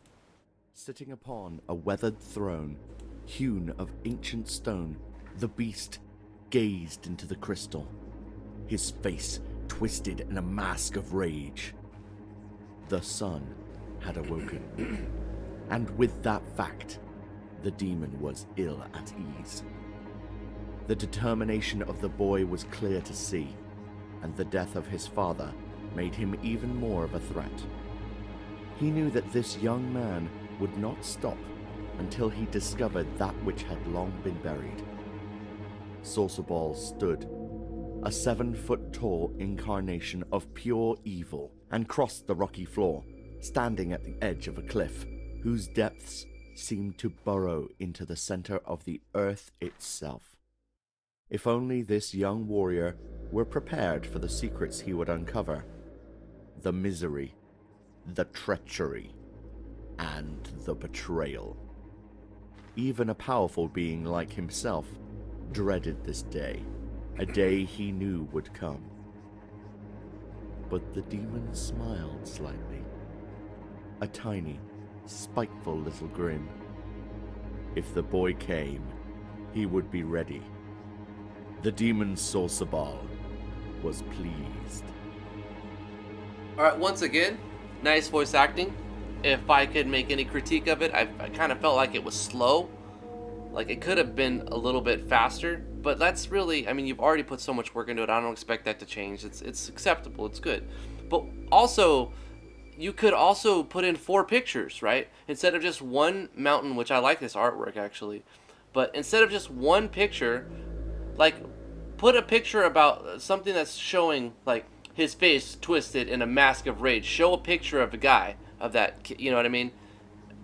Sitting upon a weathered throne, hewn of ancient stone, the beast gazed into the crystal, his face twisted in a mask of rage. The sun had awoken, and with that fact, the demon was ill at ease. The determination of the boy was clear to see, and the death of his father made him even more of a threat. He knew that this young man would not stop until he discovered that which had long been buried. Sorcerball stood, a 7-foot-tall incarnation of pure evil, and crossed the rocky floor, standing at the edge of a cliff, whose depths seemed to burrow into the center of the earth itself. If only this young warrior were prepared for the secrets he would uncover, the misery, the treachery, and the betrayal. Even a powerful being like himself dreaded this day, a day he knew would come. But the demon smiled slightly, a tiny, spiteful little grin. If the boy came, he would be ready. The demon Sorcerball was pleased. Alright, once again, nice voice acting. If I could make any critique of it, I kind of felt like it was slow. Like, it could have been a little bit faster, but that's really, I mean, you've already put so much work into it, I don't expect that to change. It's acceptable, it's good. But also, you could also put in 4 pictures, right? Instead of just one mountain, which I like this artwork, actually. But instead of just one picture, like, put a picture about something that's showing, like, his face twisted in a mask of rage. Show a picture of the guy, of that, you know what I mean?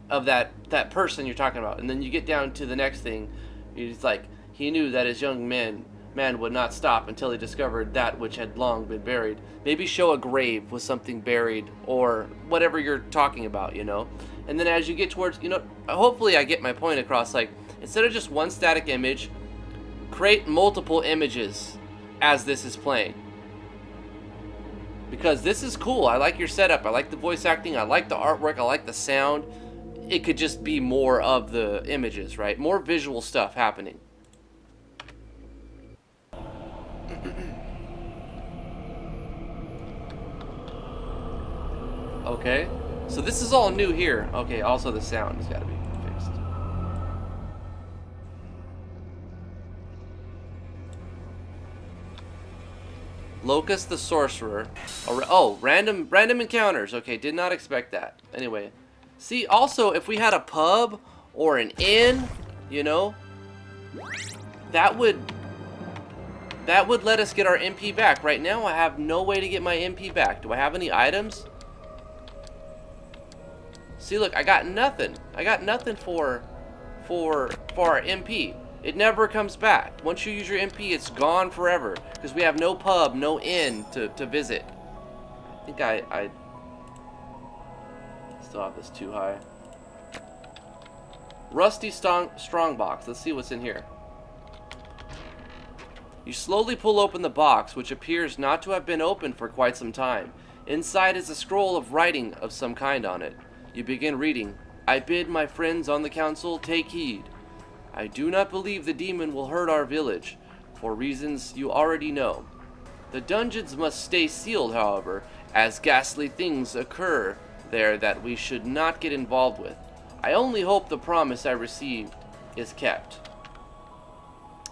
Of that person you're talking about. And then you get down to the next thing. He's like, he knew that his young man would not stop until he discovered that which had long been buried. Maybe show a grave with something buried, or whatever you're talking about, you know? And then as you get towards, you know, hopefully I get my point across, like, instead of just one static image, create multiple images as this is playing. Because this is cool. I like your setup. I like the voice acting. I like the artwork. I like the sound. It could just be more of the images, right? More visual stuff happening. Okay. So this is all new here. Okay, also the sound has got to be fixed. Locust the Sorcerer. Oh, random encounters. Okay, did not expect that. Anyway, see, also, if we had a pub or an inn, you know, that would let us get our MP back. Right now, I have no way to get my MP back. Do I have any items? See, look, I got nothing. I got nothing for our MP. It never comes back. Once you use your MP, it's gone forever. Because we have no pub, no inn to visit. I think I still have this too high. Rusty strongbox. Let's see what's in here. You slowly pull open the box, which appears not to have been opened for quite some time. Inside is a scroll of writing of some kind on it. You begin reading. I bid my friends on the council take heed. I do not believe the demon will hurt our village, for reasons you already know. The dungeons must stay sealed, however, as ghastly things occur there that we should not get involved with. I only hope the promise I received is kept.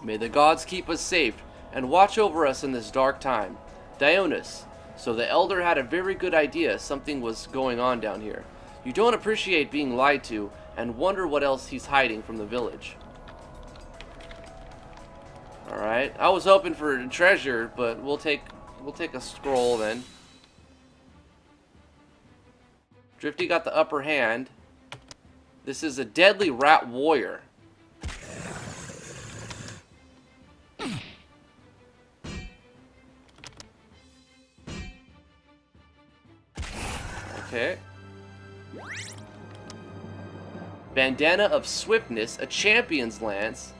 May the gods keep us safe and watch over us in this dark time. Dionys. So the elder had a very good idea something was going on down here. You don't appreciate being lied to and wonder what else he's hiding from the village. Alright, I was hoping for treasure, but we'll take a scroll then. Drifty got the upper hand. This is a deadly rat warrior. Okay. Bandana of Swiftness, a champion's lance.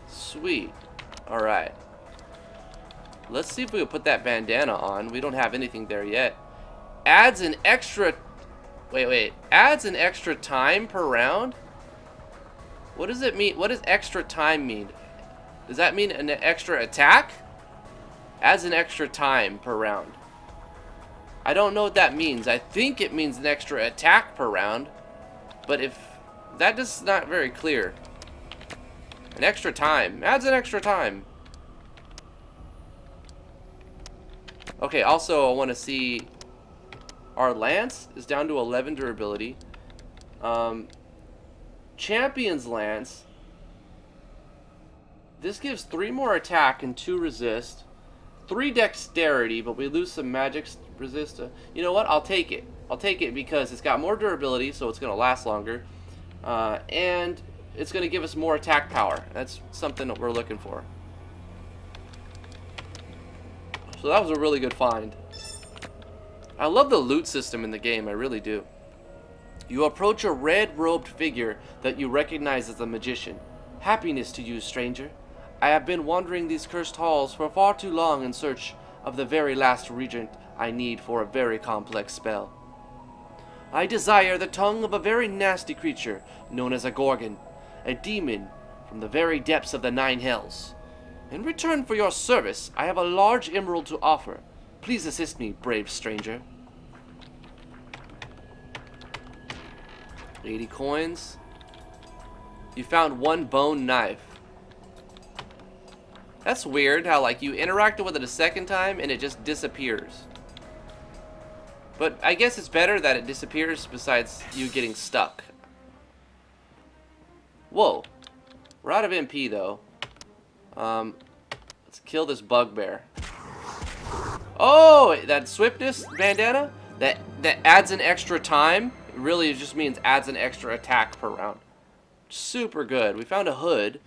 Sweet. Alright. Let's see if we can put that bandana on. We don't have anything there yet. Adds an extra... Wait. Adds an extra time per round? What does it mean? What does extra time mean? Does that mean an extra attack? Adds an extra time per round. I don't know what that means. I think it means an extra attack per round. But if... that is not very clear. An extra time. Adds an extra time. Okay, also I want to see... Our lance is down to 11 durability. Champion's lance. This gives 3 more attack and 2 resist. 3 dexterity, but we lose some magic resist. You know what? I'll take it. I'll take it because it's got more durability, so it's going to last longer. And it's going to give us more attack power. That's something that we're looking for. So that was a really good find. I love the loot system in the game, I really do. You approach a red-robed figure that you recognize as a magician. Happiness to you, stranger. I have been wandering these cursed halls for far too long in search of the very last regent I need for a very complex spell. I desire the tongue of a very nasty creature known as a Gorgon, a demon from the very depths of the 9 hells. In return for your service, I have a large emerald to offer. Please assist me, brave stranger. 80 coins. You found 1 bone knife. That's weird how, like, you interacted with it a second time and it just disappears. But I guess it's better that it disappears besides you getting stuck. Whoa. We're out of MP, though. Let's kill this bugbear. Oh, that swiftness bandana? That adds an extra time? It really just means adds an extra attack per round. Super good. We found a hood.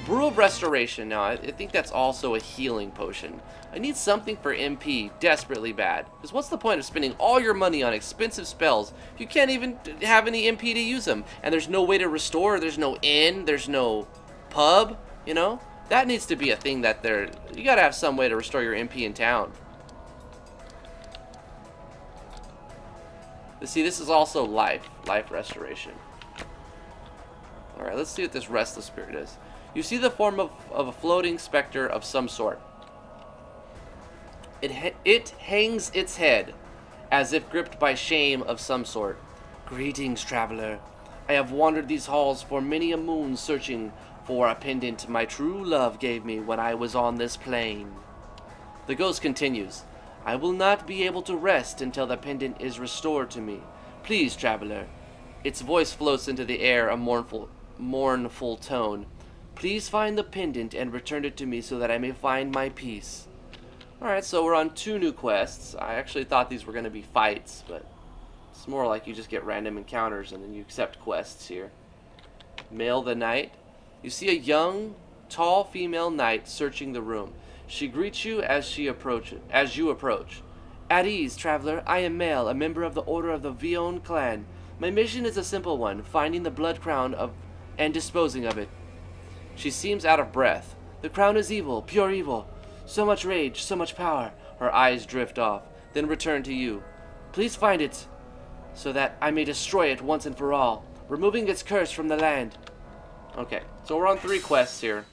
Brew of Restoration. Now, I think that's also a healing potion. I need something for MP desperately bad. Because what's the point of spending all your money on expensive spells if you can't even have any MP to use them? And there's no way to restore, there's no inn, there's no pub, you know? That needs to be a thing that you gotta have some way to restore your MP in town. See, this is also life restoration. Alright, let's see what this Restless Spirit is. You see the form of a floating specter of some sort. It hangs its head, as if gripped by shame of some sort. Greetings, traveler. I have wandered these halls for many a moon searching for a pendant my true love gave me when I was on this plane. The ghost continues, I will not be able to rest until the pendant is restored to me. Please, traveler. Its voice floats into the air, a mournful tone. Please find the pendant and return it to me so that I may find my peace. Alright, so we're on 2 new quests. I actually thought these were going to be fights, but it's more like you just get random encounters and then you accept quests here. Mail the Knight. You see a young, tall female knight searching the room. She greets you as you approach. At ease, traveler. I am Mail, a member of the Order of the Vion clan. My mission is a simple one, finding the blood crown and disposing of it. She seems out of breath. The crown is evil, pure evil. So much rage, so much power. Her eyes drift off, then return to you. Please find it, so that I may destroy it once and for all, removing its curse from the land. Okay, so we're on 3 quests here.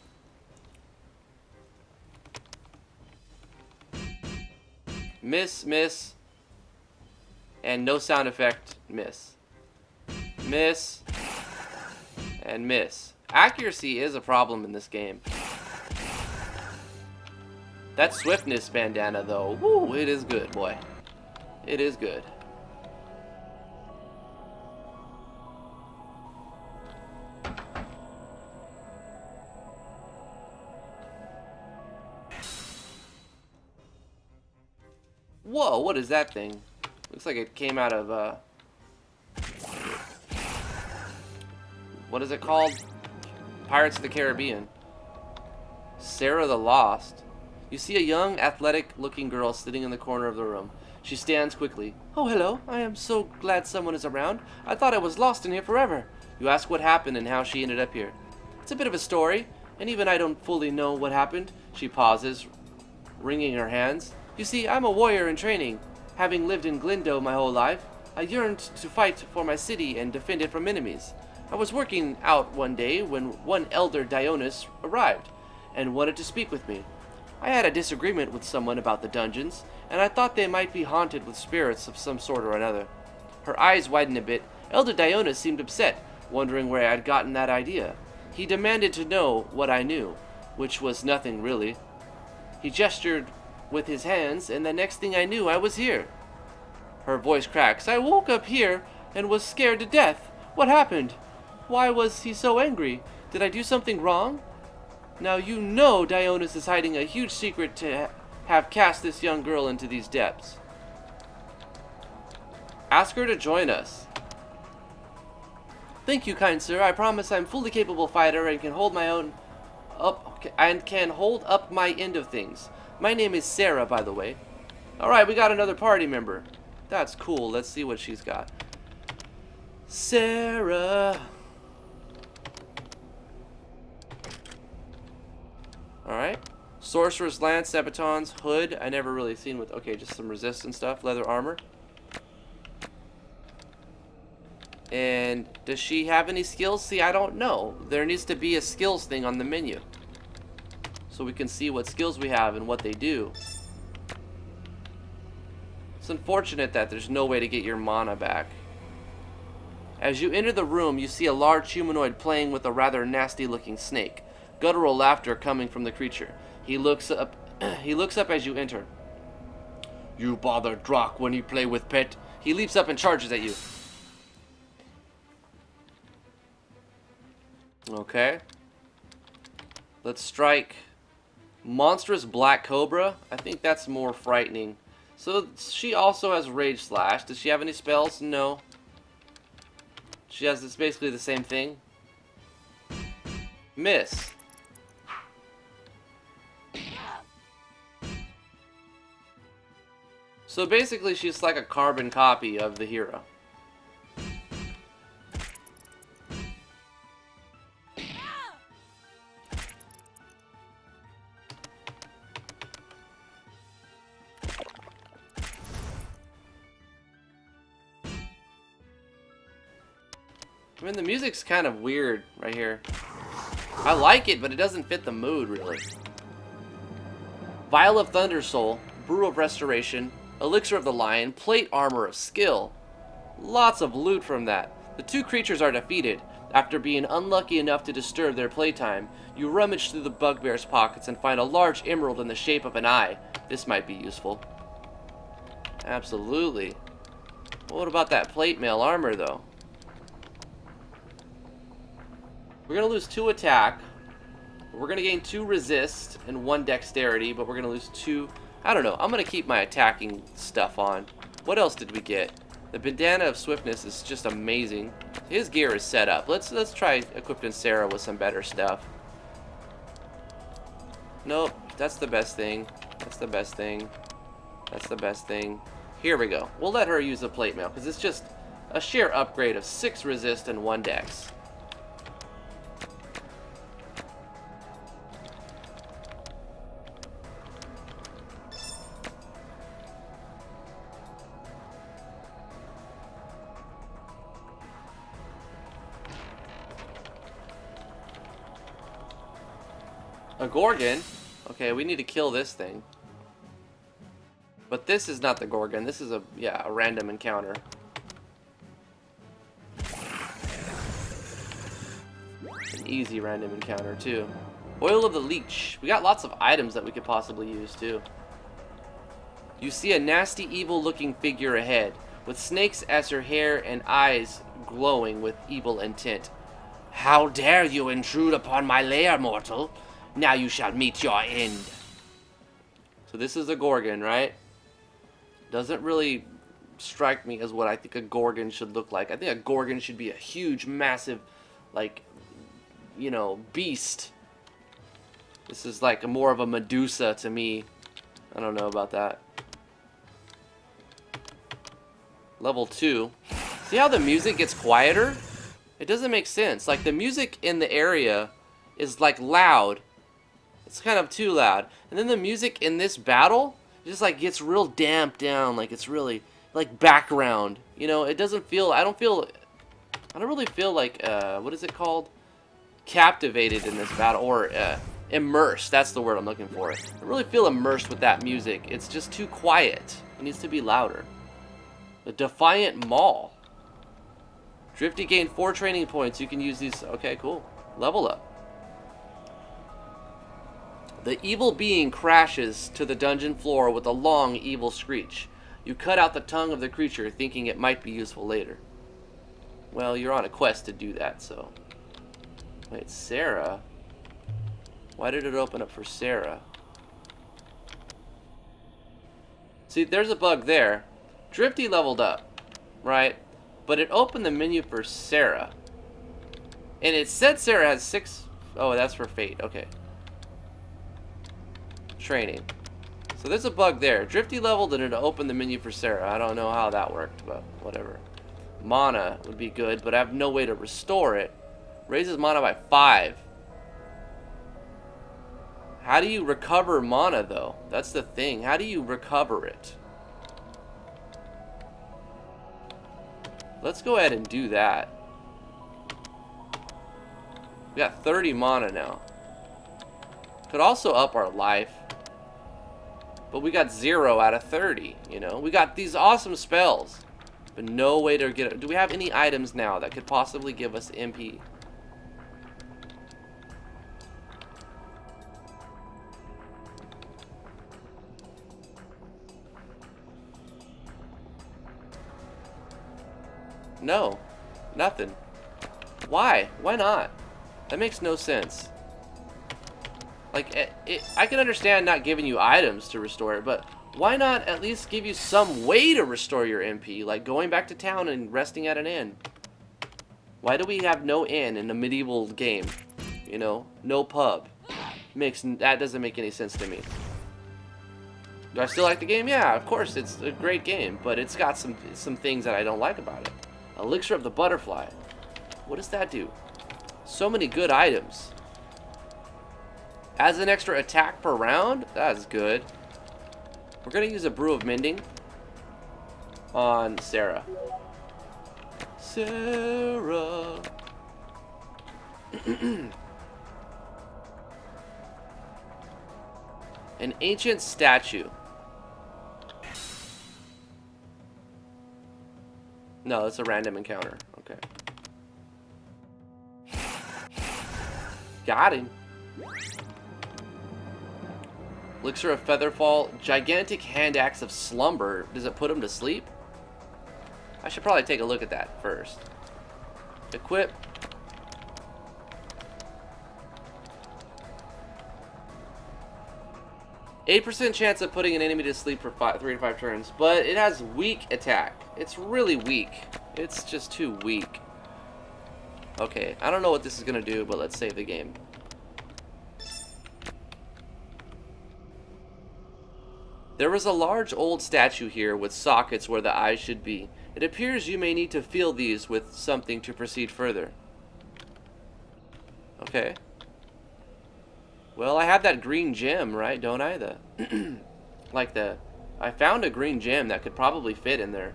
Miss, miss, and no sound effect, miss. Miss, and miss. Accuracy is a problem in this game. That swiftness bandana, though, woo, it is good, boy. It is good. Whoa, what is that thing? Looks like it came out of, what is it called? Pirates of the Caribbean. Sarah the Lost. You see a young, athletic-looking girl sitting in the corner of the room. She stands quickly. Oh, hello. I am so glad someone is around. I thought I was lost in here forever. You ask what happened and how she ended up here. It's a bit of a story, and even I don't fully know what happened. She pauses, wringing her hands. You see, I'm a warrior in training. Having lived in Glendo my whole life, I yearned to fight for my city and defend it from enemies. I was working out one day when one elder Dionys arrived and wanted to speak with me. I had a disagreement with someone about the dungeons, and I thought they might be haunted with spirits of some sort or another. Her eyes widened a bit. Elder Dionys seemed upset, wondering where I had gotten that idea. He demanded to know what I knew, which was nothing really. He gestured with his hands, and the next thing I knew, I was here. Her voice cracks. I woke up here and was scared to death. What happened? Why was he so angry? Did I do something wrong? Now you know Dionys is hiding a huge secret to have cast this young girl into these depths. Ask her to join us. Thank you, kind sir. I promise I'm fully capable fighter and can hold my own hold up my end of things. My name is Sarah, by the way. Alright, we got another party member. That's cool. Let's see what she's got. Sarah. Alright. Sorcerer's Lance, Sabatons, Hood. I never really seen with... Okay, just some resistance stuff. Leather armor. And does she have any skills? See, I don't know. There needs to be a skills thing on the menu, so we can see what skills we have and what they do. It's unfortunate that there's no way to get your mana back. As you enter the room, you see a large humanoid playing with a rather nasty-looking snake. Guttural laughter coming from the creature. He looks up as you enter. You bother Drock when you play with pet. He leaps up and charges at you. Okay. Let's strike Monstrous Black Cobra. I think that's more frightening. So she also has Rage Slash. Does she have any spells? No. She has, it's basically the same thing. Miss. So basically she's like a carbon copy of the hero. I mean, the music's kind of weird right here. I like it, but it doesn't fit the mood, really. Vial of Thunder Soul, Brew of Restoration, Elixir of the Lion, Plate Armor of Skill. Lots of loot from that. The 2 creatures are defeated. After being unlucky enough to disturb their playtime, you rummage through the bugbear's pockets and find a large emerald in the shape of an eye. This might be useful. Absolutely. What about that plate mail armor, though? We're going to lose 2 attack. We're going to gain 2 resist and 1 dexterity, but we're going to lose 2... I don't know. I'm going to keep my attacking stuff on. What else did we get? The bandana of swiftness is just amazing. His gear is set up. Let's try equipping Sarah with some better stuff. Nope. That's the best thing. That's the best thing. That's the best thing. Here we go. We'll let her use the plate mail, because it's just a sheer upgrade of 6 resist and 1 dex. A Gorgon? Okay, we need to kill this thing. But this is not the Gorgon. This is a random encounter. An easy random encounter, too. Oil of the Leech. We got lots of items that we could possibly use, too. You see a nasty, evil-looking figure ahead, with snakes as her hair and eyes glowing with evil intent. How dare you intrude upon my lair, mortal? Now you shall meet your end. So this is a Gorgon, right? Doesn't really strike me as what I think a Gorgon should look like. I think a Gorgon should be a huge, massive, like, you know, beast. This is like more of a Medusa to me. I don't know about that. Level 2. See how the music gets quieter? It doesn't make sense. Like, the music in the area is like loud. It's kind of too loud. And then the music in this battle just like gets real damped down. Like, it's really like background. You know, it doesn't feel, I don't really feel like, what is it called? Captivated in this battle, or immersed. That's the word I'm looking for. I really feel immersed with that music. It's just too quiet. It needs to be louder. The Defiant Maul. Drifty gained 4 training points. You can use these. Okay, cool. Level up. The evil being crashes to the dungeon floor with a long, evil screech. You cut out the tongue of the creature, thinking it might be useful later. Well, you're on a quest to do that, so... Wait, Sarah? Why did it open up for Sarah? See, there's a bug there. Drifty leveled up, right? But it opened the menu for Sarah. And it said Sarah has 6... Oh, that's for Fate. Okay. Training. So there's a bug there. Drifty leveled and it opened the menu for Sarah. I don't know how that worked, but whatever. Mana would be good, but I have no way to restore it. Raises mana by 5. How do you recover mana, though? That's the thing. How do you recover it? Let's go ahead and do that. We got 30 mana now. Could also up our life. But we got 0 out of 30, you know? We got these awesome spells, but no way to get it. Do we have any items now that could possibly give us MP? No. Nothing. Why? Why not? That makes no sense. Like, I can understand not giving you items to restore it, but why not at least give you some way to restore your MP, like going back to town and resting at an inn? Why do we have no inn in a medieval game? You know, no pub. That doesn't make any sense to me. Do I still like the game? Yeah, of course, it's a great game, but it's got some things that I don't like about it. Elixir of the Butterfly. What does that do? So many good items. As an extra attack per round? That's good. We're going to use a Brew of Mending on Sarah. Sarah. An ancient statue. No, it's a random encounter. Okay. Got him. Elixir of Featherfall. Gigantic Hand Axe of Slumber. Does it put him to sleep? I should probably take a look at that first. Equip. %8 chance of putting an enemy to sleep for 3 to 5 turns, but it has weak attack. It's really weak. It's just too weak. Okay, I don't know what this is gonna do, but let's save the game. There is a large old statue here with sockets where the eyes should be. It appears you may need to fill these with something to proceed further. Okay. Well, I have that green gem, right? Don't I? I found a green gem that could probably fit in there.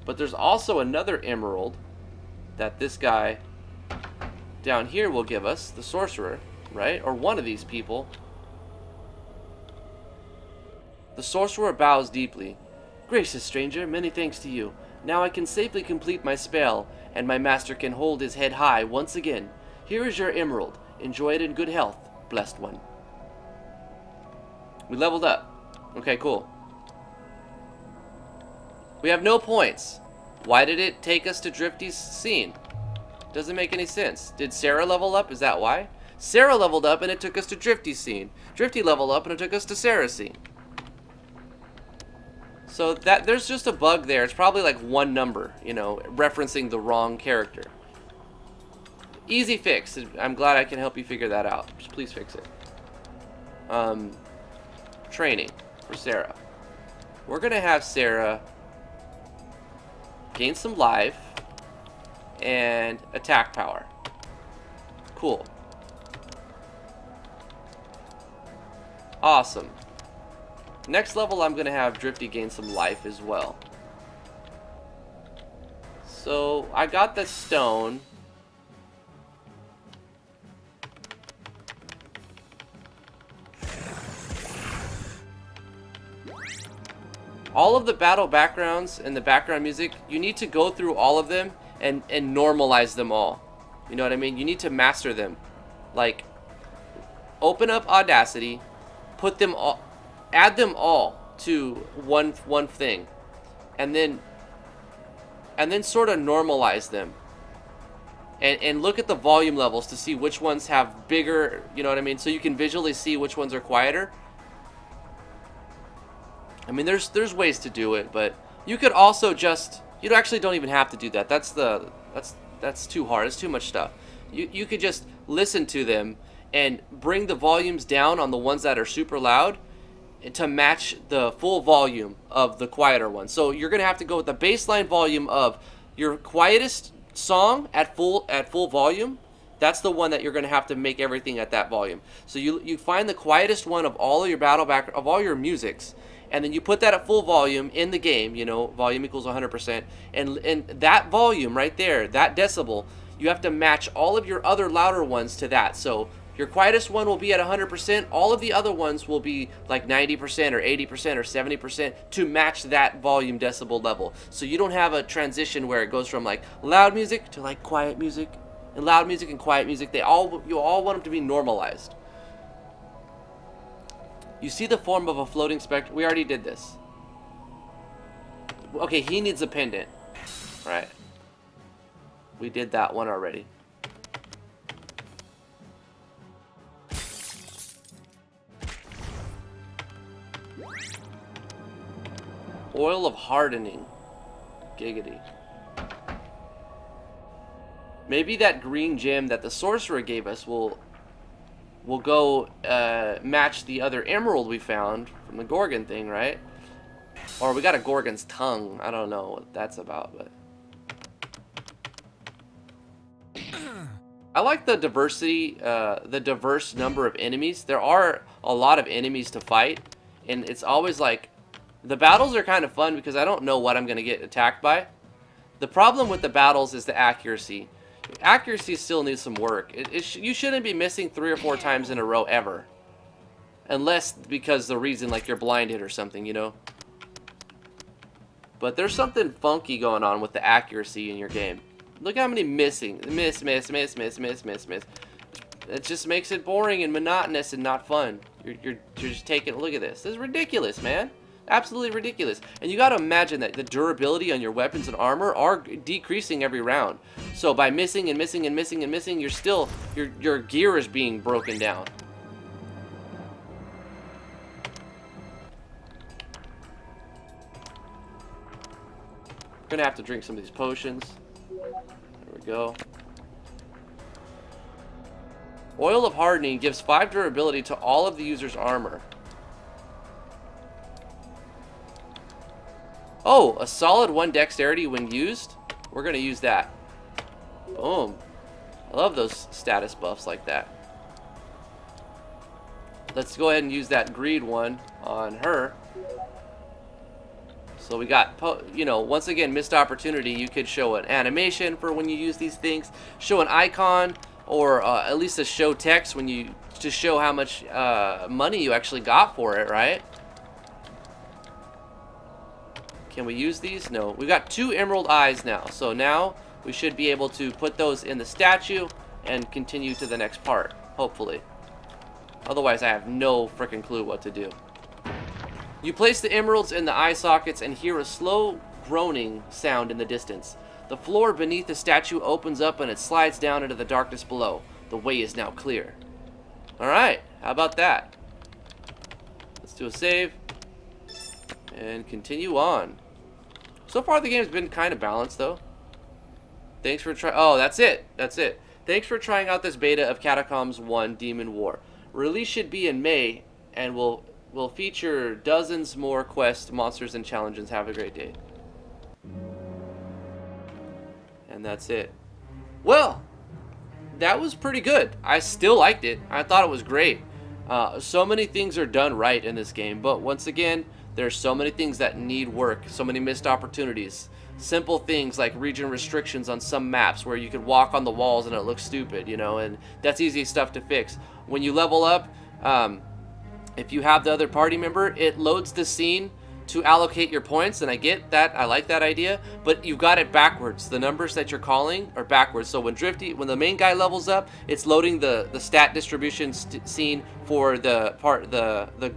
But there's also another emerald that this guy down here will give us, the sorcerer, right? Or one of these people. The sorcerer bows deeply. Gracious stranger, many thanks to you. Now I can safely complete my spell, and my master can hold his head high once again. Here is your emerald. Enjoy it in good health, blessed one. We leveled up. Okay, cool. We have no points. Why did it take us to Drifty's scene? Doesn't make any sense. Did Sarah level up? Is that why? Sarah leveled up and it took us to Drifty's scene. Drifty leveled up and it took us to Sarah's scene. So there's just a bug there. It's probably like one number, you know, referencing the wrong character. Easy fix. I'm glad I can help you figure that out. Just please fix it. Training for Sarah. We're gonna have Sarah gain some life and attack power. Cool. Awesome. Next level, I'm gonna have Drifty gain some life as well. So I got the stone. All of the battle backgrounds and the background music, you need to go through all of them and normalize them all. You know what I mean? You need to master them. Like, open up Audacity, put them all, add them all to one thing, and then sort of normalize them. And look at the volume levels to see which ones have bigger, you know what I mean? So you can visually see which ones are quieter. I mean, there's ways to do it, but you could also just, you actually don't even have to do that. That's too hard. It's too much stuff. You could just listen to them and bring the volumes down on the ones that are super loud to match the full volume of the quieter ones. So you're gonna have to go with the baseline volume of your quietest song at full volume. That's the one that you're gonna have to make everything at that volume. So you find the quietest one of all of your of all your musics, and then you put that at full volume in the game, you know, volume equals 100%, and that volume right there, that decibel, you have to match all of your other louder ones to that. So your quietest one will be at 100%, all of the other ones will be like 90% or 80% or 70% to match that volume decibel level. So you don't have a transition where it goes from like loud music to like quiet music, and loud music and quiet music. You all want them to be normalized. You see the form of a floating spectre. We already did this. Okay, he needs a pendant. Right. We did that one already. Oil of hardening. Giggity. Maybe that green gem that the sorcerer gave us will go match the other emerald we found from the Gorgon thing, right? Or we got a Gorgon's tongue. I don't know what that's about, but I like the diversity, the diverse number of enemies. There are a lot of enemies to fight, and it's always like, the battles are kind of fun because I don't know what I'm going to get attacked by. The problem with the battles is the accuracy. Accuracy still needs some work. You shouldn't be missing 3 or 4 times in a row ever. Unless because the reason like you're blinded or something, you know. But there's something funky going on with the accuracy in your game. Look how many missing. Miss. It just makes it boring and monotonous and not fun. You're just taking, look at this. This is ridiculous, man. Absolutely ridiculous. And you got to imagine that the durability on your weapons and armor are decreasing every round. So by missing and missing and missing and missing, you're still, your gear is being broken down. We're gonna have to drink some of these potions. There we go. Oil of Hardening gives 5 durability to all of the user's armor. Oh, a solid 1 dexterity when used. We're gonna use that. Boom. I love those status buffs like that. Let's go ahead and use that greed one on her. So we got, you know, once again, missed opportunity. You could show an animation for when you use these things, show an icon, or at least a show text when you, to show how much money you actually got for it, right? Can we use these? No. We got 2 emerald eyes now. So now we should be able to put those in the statue and continue to the next part, hopefully. Otherwise, I have no freaking clue what to do. You place the emeralds in the eye sockets and hear a slow groaning sound in the distance. The floor beneath the statue opens up and it slides down into the darkness below. The way is now clear. Alright, how about that? Let's do a save and continue on. So far the game's been kind of balanced though. Thanks for trying. Oh, that's it. That's it. Thanks for trying out this beta of Catacombs 1 Demon War. Release should be in May and will feature dozens more quests, monsters, and challenges. Have a great day. And that's it. Well, that was pretty good. I still liked it. I thought it was great. So many things are done right in this game, but once again, there's so many things that need work, so many missed opportunities. Simple things like region restrictions on some maps where you could walk on the walls and it looks stupid, you know, and that's easy stuff to fix. When you level up, if you have the other party member, it loads the scene to allocate your points, and I get that. I like that idea, but you got it backwards. The numbers that you're calling are backwards. So when the main guy levels up, it's loading the stat distribution scene for the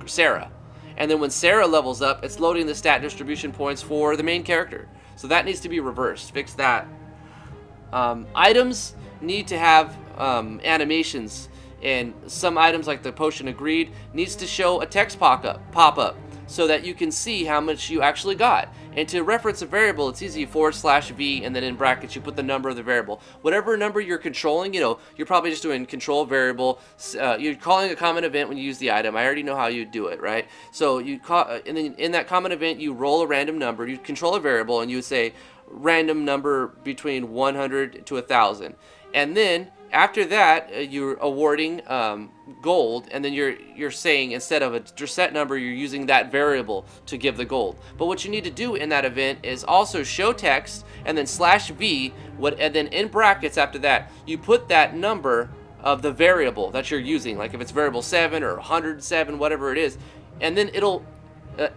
Sarah, and then when Sarah levels up, it's loading the stat distribution points for the main character. So that needs to be reversed. Fix that. Items need to have animations. And some items like the potion of greed needs to show a text pop up so that you can see how much you actually got. And to reference a variable, it's easy, /V, and then in brackets you put the number of the variable. Whatever number you're controlling, you know, you're probably just doing control variable. You're calling a common event when you use the item. I already know how you do it, right? So you call, and then in that common event, you roll a random number. You control a variable, and you would say random number between 100 to 1,000, and then after that, you're awarding gold, and then you're saying instead of a set number, you're using that variable to give the gold. But what you need to do in that event is also show text, and then /V, and then in brackets after that, you put that number of the variable that you're using, like if it's variable 7 or 107, whatever it is, and then it'll,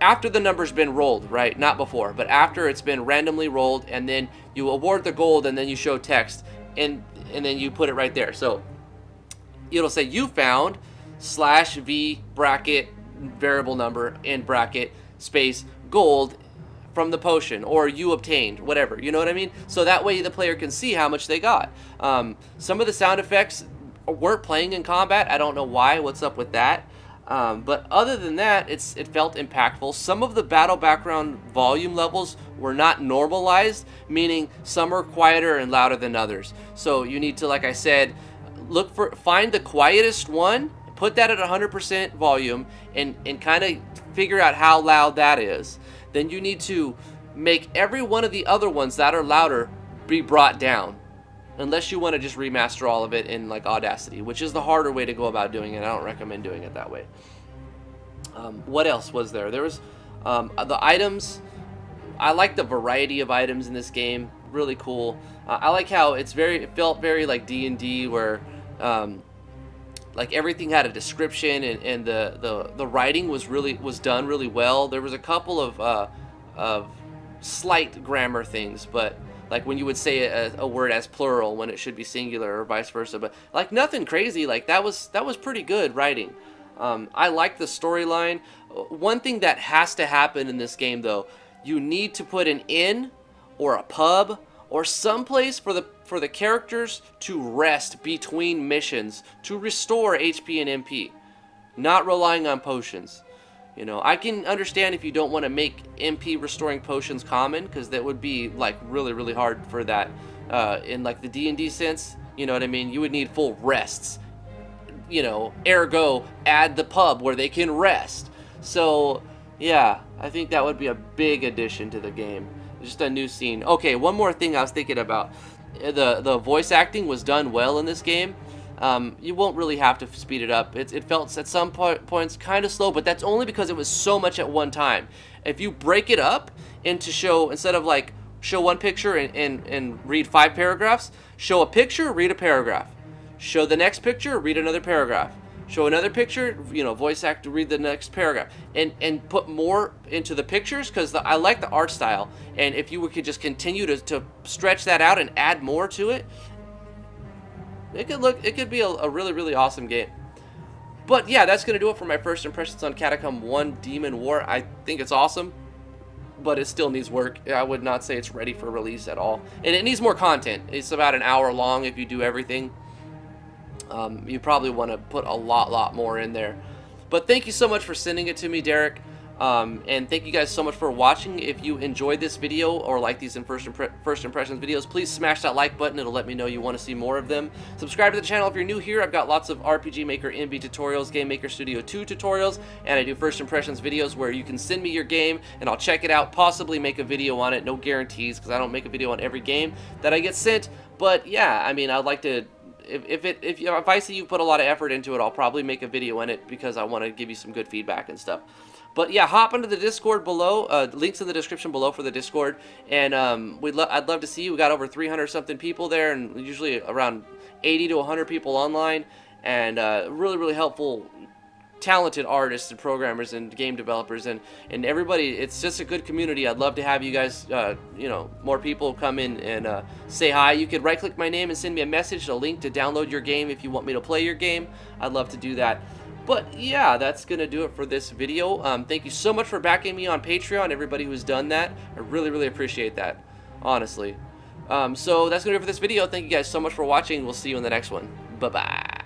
after the number's been rolled, right? Not before, but after it's been randomly rolled, and then you award the gold, and then you show text, and then you put it right there. So it'll say you found /V bracket variable number in bracket space gold from the potion, or you obtained, whatever, you know what I mean? So that way the player can see how much they got. Some of the sound effects weren't playing in combat. I don't know why, what's up with that. But other than that, it felt impactful. Some of the battle background volume levels were not normalized, meaning some are quieter and louder than others. So you need to, like I said, find the quietest one, put that at 100% volume, and kind of figure out how loud that is. Then you need to make every one of the other ones that are louder be brought down. Unless you want to just remaster all of it in like Audacity, which is the harder way to go about doing it. I don't recommend doing it that way. What else was there? There was the items. I like the variety of items in this game. Really cool. I like how it felt very like D&D, where like everything had a description, and the writing was done really well. There was a couple of slight grammar things, but like when you would say a word as plural when it should be singular or vice versa. But like nothing crazy. Like that was pretty good writing. I like the storyline. One thing that has to happen in this game though, you need to put an inn or a pub or someplace for the characters to rest between missions to restore HP and MP, not relying on potions. You know, I can understand if you don't want to make MP restoring potions common, because that would be like really hard for that in like the D&D sense. You know what I mean? You would need full rests. You know, ergo add the pub where they can rest. So yeah, I think that would be a big addition to the game. Just a new scene. Okay, one more thing I was thinking about. The voice acting was done well in this game. You won't really have to speed it up. It felt at some points kind of slow, but that's only because it was so much at one time. If you break it up into instead of like show one picture and read 5 paragraphs, show a picture, read a paragraph. Show the next picture, read another paragraph. Show another picture, you know, voice actor, read the next paragraph, and put more into the pictures, because I like the art style, and if you could just continue to stretch that out and add more to it, it could be a really awesome game. But yeah, that's gonna do it for my first impressions on Catacomb 1 Demon War. I think it's awesome, but it still needs work. I would not say it's ready for release at all, and it needs more content. It's about an hour long if you do everything. You probably want to put a lot more in there. But thank you so much for sending it to me, Derek. And thank you guys so much for watching. If you enjoyed this video or like these first impressions videos, please smash that like button. It'll let me know you want to see more of them. Subscribe to the channel if you're new here. I've got lots of RPG Maker MB tutorials, Game Maker Studio 2 tutorials, and I do first impressions videos where you can send me your game and I'll check it out, possibly make a video on it. No guarantees, because I don't make a video on every game that I get sent. But yeah, I mean, I'd like to... If I see you put a lot of effort into it, I'll probably make a video in it, because I want to give you some good feedback and stuff. But yeah, hop into the Discord below. Links in the description below for the Discord. And I'd love to see you. We got over 300 something people there, and usually around 80 to 100 people online. And really helpful, talented artists and programmers and game developers and everybody. It's just a good community. I'd love to have you guys, you know, more people come in and say hi. You could right click my name and send me a message, a link to download your game if you want me to play your game. I'd love to do that. But yeah, that's gonna do it for this video. Thank you so much for backing me on Patreon, everybody who's done that. I really appreciate that, honestly. So that's gonna do it for this video. Thank you guys so much for watching. We'll see you in the next one. Bye bye.